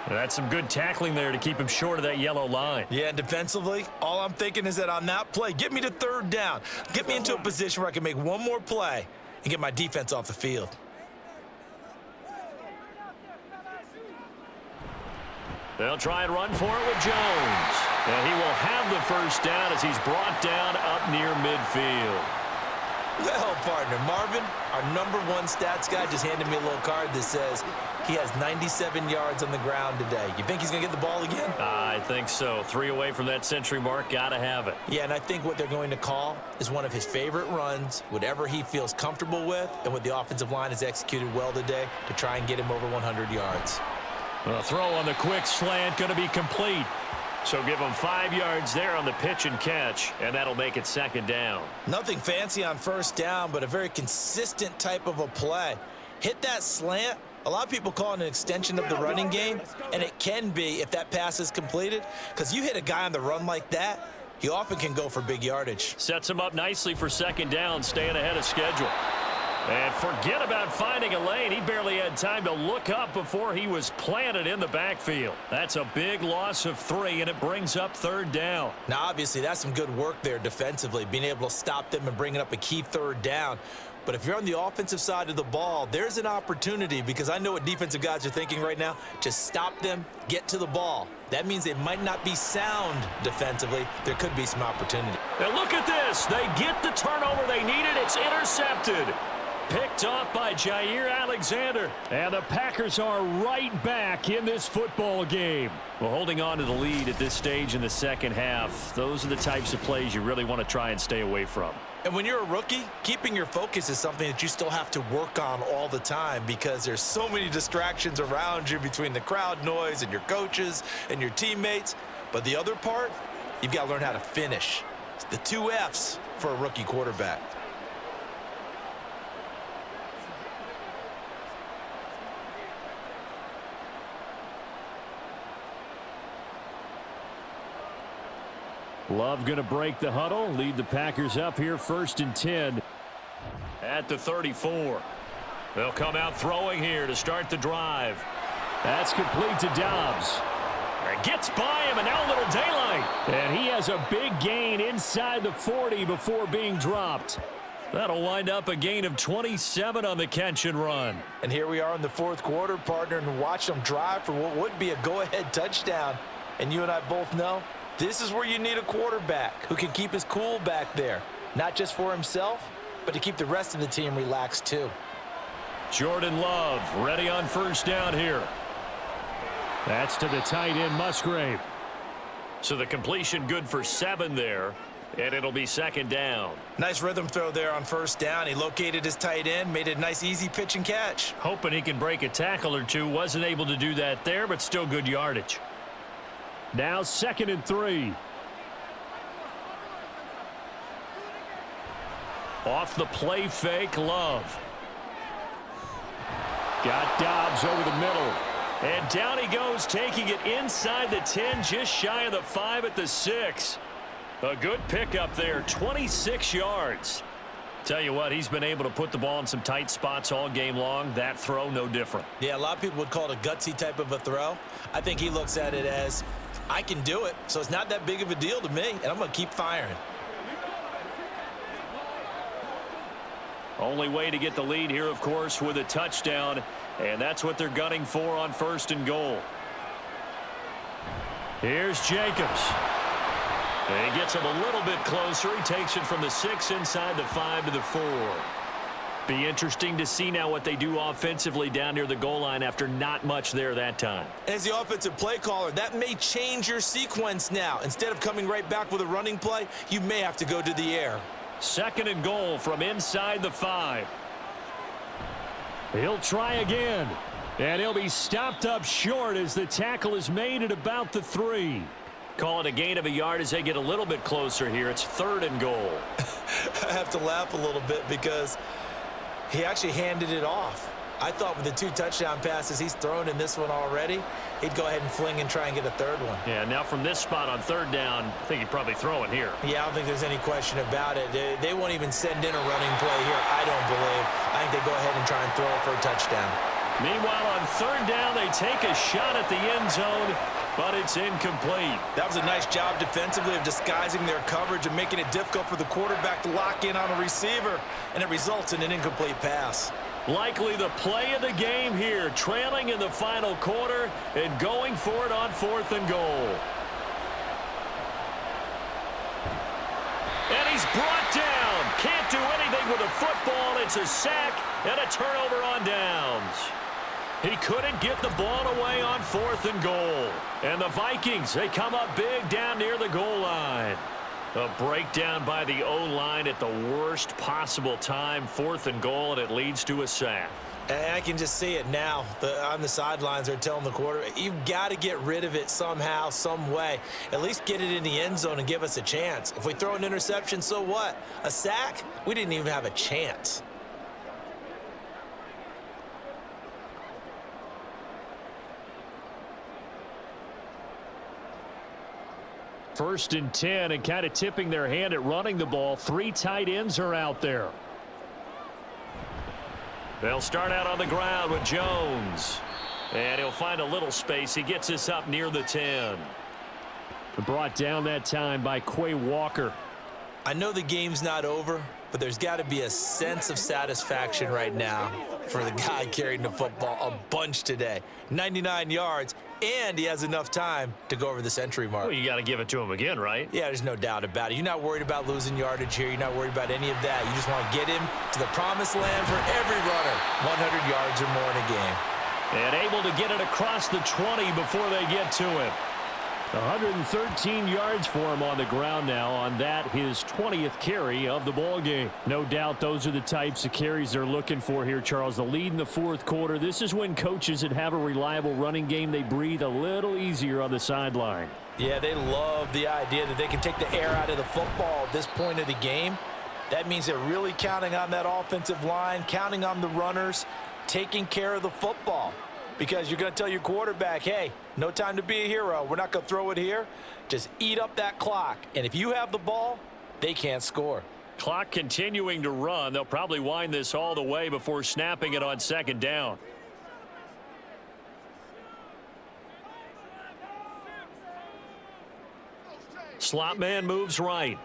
That's some good tackling there to keep him short of that yellow line. Yeah, and defensively, all I'm thinking is that on that play, get me to third down. Get me into a position where I can make one more play and get my defense off the field. They'll try and run for it with Jones. And he will have the first down as he's brought down up near midfield. Well, partner, Marvin, our #1 stats guy just handed me a little card that says he has 97 yards on the ground today. You think he's going to get the ball again? I think so. 3 away from that century mark. Got to have it. Yeah, and I think what they're going to call is one of his favorite runs, whatever he feels comfortable with, and what the offensive line has executed well today to try and get him over 100 yards. A throw on the quick slant going to be complete. So give him 5 yards there on the pitch and catch, and that'll make it second down. Nothing fancy on first down, but a very consistent type of a play. Hit that slant. A lot of people call it an extension of the running game, and it can be if that pass is completed, because you hit a guy on the run like that, he often can go for big yardage. Sets him up nicely for second down, staying ahead of schedule. And forget about finding a lane. He barely had time to look up before he was planted in the backfield. That's a big loss of 3, and it brings up third down. Now, obviously, that's some good work there defensively, being able to stop them and bringing up a key third down. But if you're on the offensive side of the ball, there's an opportunity, because I know what defensive guys are thinking right now. Just stop them, get to the ball. That means they might not be sound defensively. There could be some opportunity. And look at this. They get the turnover they needed. It's intercepted. Picked off by Jair Alexander. And the Packers are right back in this football game. Well, holding on to the lead at this stage in the second half, those are the types of plays you really want to try and stay away from. And when you're a rookie, keeping your focus is something that you still have to work on all the time, because there's so many distractions around you between the crowd noise and your coaches and your teammates. But the other part, you've got to learn how to finish. It's the 2 F's for a rookie quarterback. Love going to break the huddle, lead the Packers up here 1st and 10 at the 34. They'll come out throwing here to start the drive. That's complete to Dobbs. It gets by him, and now a little daylight. And he has a big gain inside the 40 before being dropped. That'll wind up a gain of 27 on the catch and run. And here we are in the fourth quarter, partner, and watch them drive for what would be a go-ahead touchdown. And you and I both know this is where you need a quarterback who can keep his cool back there, not just for himself, but to keep the rest of the team relaxed too. Jordan Love ready on first down here. That's to the tight end, Musgrave. So the completion good for 7 there, and it'll be second down. Nice rhythm throw there on first down. He located his tight end, made it a nice easy pitch and catch. Hoping he can break a tackle or two. Wasn't able to do that there, but still good yardage. Now 2nd and 3. Off the play fake, Love. Got Dobbs over the middle. And down he goes, taking it inside the 10, just shy of the 5 at the 6. A good pickup there, 26 yards. Tell you what, he's been able to put the ball in some tight spots all game long. That throw, no different. Yeah, a lot of people would call it a gutsy type of a throw. I think he looks at it as, I can do it, so it's not that big of a deal to me, and I'm going to keep firing. Only way to get the lead here, of course, with a touchdown, and that's what they're gunning for on 1st and goal. Here's Jacobs. And he gets him a little bit closer. He takes it from the 6 inside the 5 to the 4. Be interesting to see now what they do offensively down near the goal line after not much there that time. As the offensive play caller, that may change your sequence now. Instead of coming right back with a running play, you may have to go to the air. 2nd and goal from inside the 5. He'll try again. And he'll be stopped up short as the tackle is made at about the 3. Call it a gain of a yard as they get a little bit closer here. It's 3rd and goal. I have to laugh a little bit because he actually handed it off. I thought with the 2 touchdown passes he's thrown in this one already, he'd go ahead and fling and try and get a 3rd one. Yeah, now from this spot on 3rd down, I think he'd probably throw it here. Yeah, I don't think there's any question about it. They won't even send in a running play here, I don't believe. I think they go ahead and try and throw it for a touchdown. Meanwhile, on 3rd down, they take a shot at the end zone, but it's incomplete. That was a nice job defensively of disguising their coverage and making it difficult for the quarterback to lock in on a receiver, and it results in an incomplete pass. Likely the play of the game here, trailing in the final quarter and going for it on 4th and goal. And he's brought down. Can't do anything with a football. It's a sack and a turnover on downs. He couldn't get the ball away on 4th and goal. And the Vikings, they come up big down near the goal line. A breakdown by the O-line at the worst possible time. 4th and goal, and it leads to a sack. And I can just see it now. On the sidelines, they're telling the quarterback, you've got to get rid of it somehow, some way. At least get it in the end zone and give us a chance. If we throw an interception, so what? A sack? We didn't even have a chance. First and 10, and kind of tipping their hand at running the ball. 3 tight ends are out there. They'll start out on the ground with Jones. And he'll find a little space. He gets us up near the 10. Brought down that time by Quay Walker. I know the game's not over, but there's got to be a sense of satisfaction right now for the guy carrying the football a bunch today. 99 yards, and he has enough time to go over the century mark. Well, you got to give it to him again, right? Yeah, there's no doubt about it. You're not worried about losing yardage here. You're not worried about any of that. You just want to get him to the promised land for every runner. 100 yards or more in a game. And able to get it across the 20 before they get to it. 113 yards for him on the ground now on that, his 20th carry of the ball game. No doubt those are the types of carries they're looking for here, Charles. The lead in the 4th quarter. This is when coaches that have a reliable running game, they breathe a little easier on the sideline. Yeah, they love the idea that they can take the air out of the football at this point of the game. That means they're really counting on that offensive line, counting on the runners, taking care of the football. Because you're going to tell your quarterback, hey, no time to be a hero. We're not going to throw it here. Just eat up that clock. And if you have the ball, they can't score. Clock continuing to run. They'll probably wind this all the way before snapping it on 2nd down. Slot man moves right.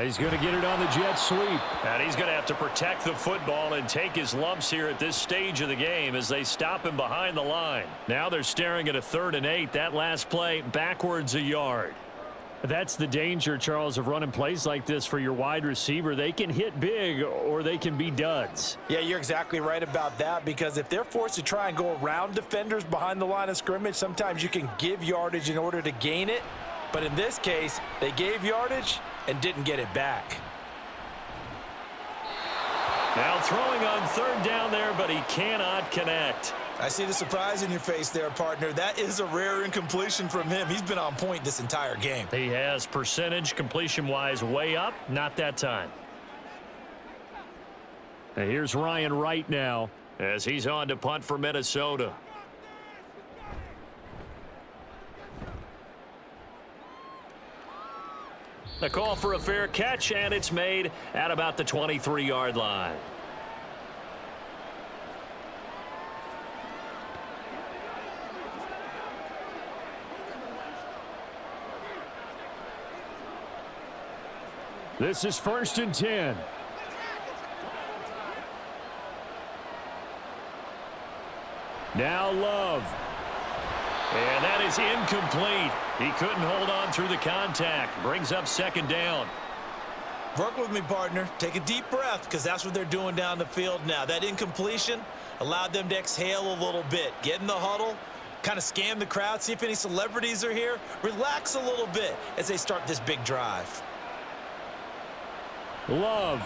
He's going to get it on the jet sweep. And he's going to have to protect the football and take his lumps here at this stage of the game as they stop him behind the line. Now they're staring at a 3rd and 8. That last play backwards a yard. That's the danger, Charles, of running plays like this for your wide receiver. They can hit big or they can be duds. Yeah, you're exactly right about that, because if they're forced to try and go around defenders behind the line of scrimmage, sometimes you can give yardage in order to gain it. But in this case, they gave yardage and didn't get it back. Now throwing on 3rd down there, but he cannot connect. I see the surprise in your face there, partner. That is a rare incompletion from him. He's been on point this entire game. He has percentage completion-wise way up, not that time. And here's Ryan Wright now as he's on to punt for Minnesota. The call for a fair catch, and it's made at about the 23-yard line. This is 1st and 10. Now Love. And that is incomplete. He couldn't hold on through the contact. Brings up 2nd down. Work with me, partner. Take a deep breath, because that's what they're doing down the field now. That incompletion allowed them to exhale a little bit. Get in the huddle, kind of scan the crowd, see if any celebrities are here. Relax a little bit as they start this big drive. Love.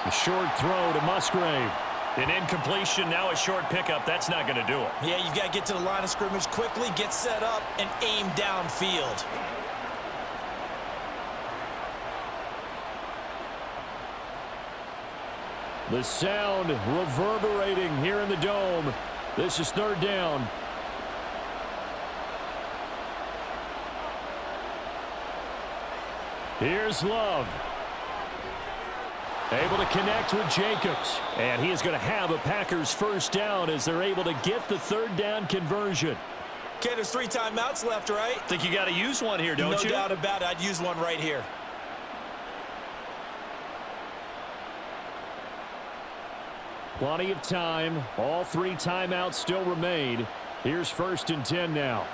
A short throw to Musgrave. An incompletion, now a short pickup. That's not going to do it. Yeah, you've got to get to the line of scrimmage quickly, get set up, and aim downfield. The sound reverberating here in the dome. This is 3rd down. Here's Love. Able to connect with Jacobs. And he is going to have a Packers 1st down as they're able to get the 3rd down conversion. Okay, there's 3 timeouts left, right? Think you got to use one here, don't you? No doubt about it. I'd use one right here. Plenty of time. All 3 timeouts still remain. Here's 1st and 10 now.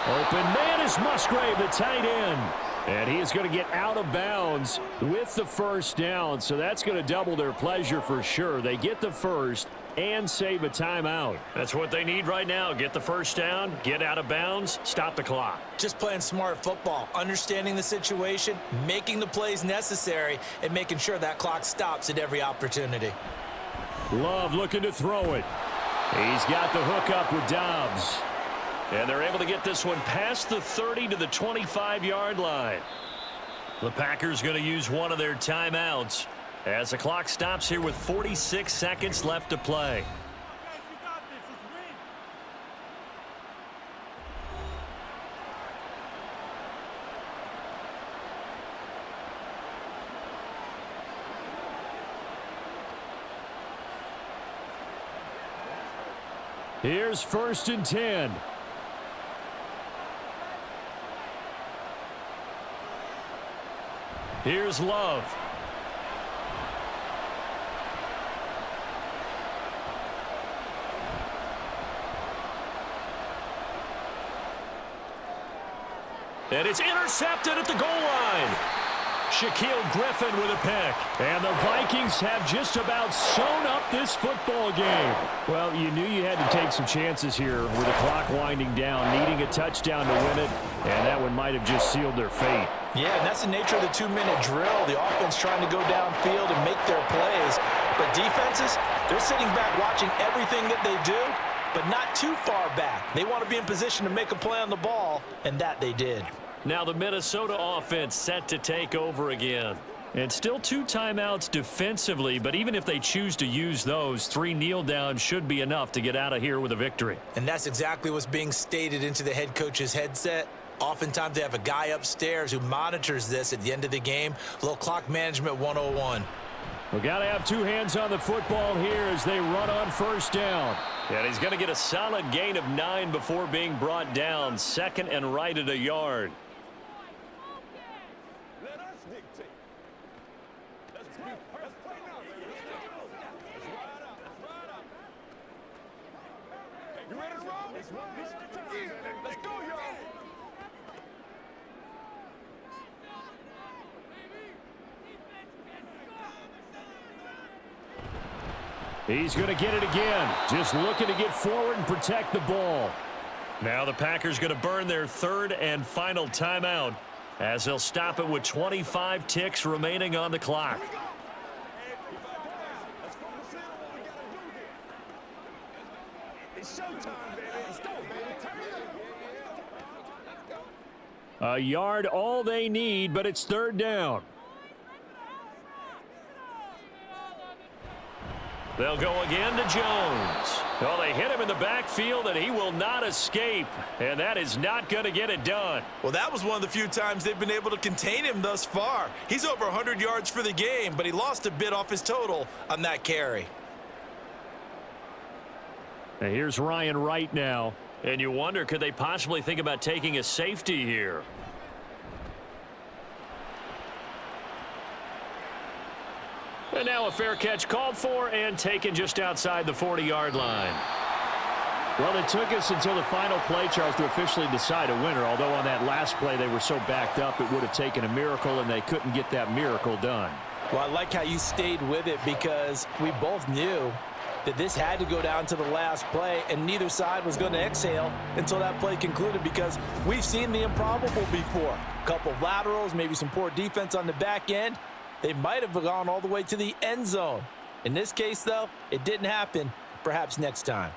Open man is Musgrave, the tight end. And he is going to get out of bounds with the 1st down. So that's going to double their pleasure for sure. They get the 1st and save a timeout. That's what they need right now. Get the 1st down, get out of bounds, stop the clock. Just playing smart football, understanding the situation, making the plays necessary, and making sure that clock stops at every opportunity. Love looking to throw it. He's got the hook up with Dobbs. And they're able to get this one past the 30 to the 25-yard line. The Packers going to use one of their timeouts as the clock stops here with 46 seconds left to play. Here's 1st and 10. Here's Love. And it's intercepted at the goal line. Shaquille Griffin with a pick. And the Vikings have just about sewn up this football game. Well, you knew you had to take some chances here with the clock winding down, needing a touchdown to win it, and that one might have just sealed their fate. Yeah, and that's the nature of the 2-minute drill. The offense trying to go downfield and make their plays. But defenses, they're sitting back watching everything that they do, but not too far back. They want to be in position to make a play on the ball, and that they did. Now the Minnesota offense set to take over again. And still 2 timeouts defensively, but even if they choose to use those, 3 kneel downs should be enough to get out of here with a victory. And that's exactly what's being stated into the head coach's headset. Oftentimes they have a guy upstairs who monitors this at the end of the game. A little clock management 101. We've got to have 2 hands on the football here as they run on 1st down. And he's going to get a solid gain of 9 before being brought down. 2nd and right at a yard. He's going to get it again. Just looking to get forward and protect the ball. Now the Packers going to burn their 3rd and final timeout as they'll stop it with 25 ticks remaining on the clock. A yard all they need, but it's third down. They'll go again to Jones. Well, they hit him in the backfield, and he will not escape. And that is not going to get it done. Well, that was one of the few times they've been able to contain him thus far. He's over 100 yards for the game, but he lost a bit off his total on that carry. And here's Ryan Wright now. And you wonder, could they possibly think about taking a safety here? And now a fair catch called for and taken just outside the 40-yard line. Well, it took us until the final play, Charles, to officially decide a winner, although on that last play they were so backed up it would have taken a miracle, and they couldn't get that miracle done. Well, I like how you stayed with it because we both knew that this had to go down to the last play, and neither side was going to exhale until that play concluded because we've seen the improbable before. A couple of laterals, maybe some poor defense on the back end. They might have gone all the way to the end zone. In this case, though, it didn't happen. Perhaps next time.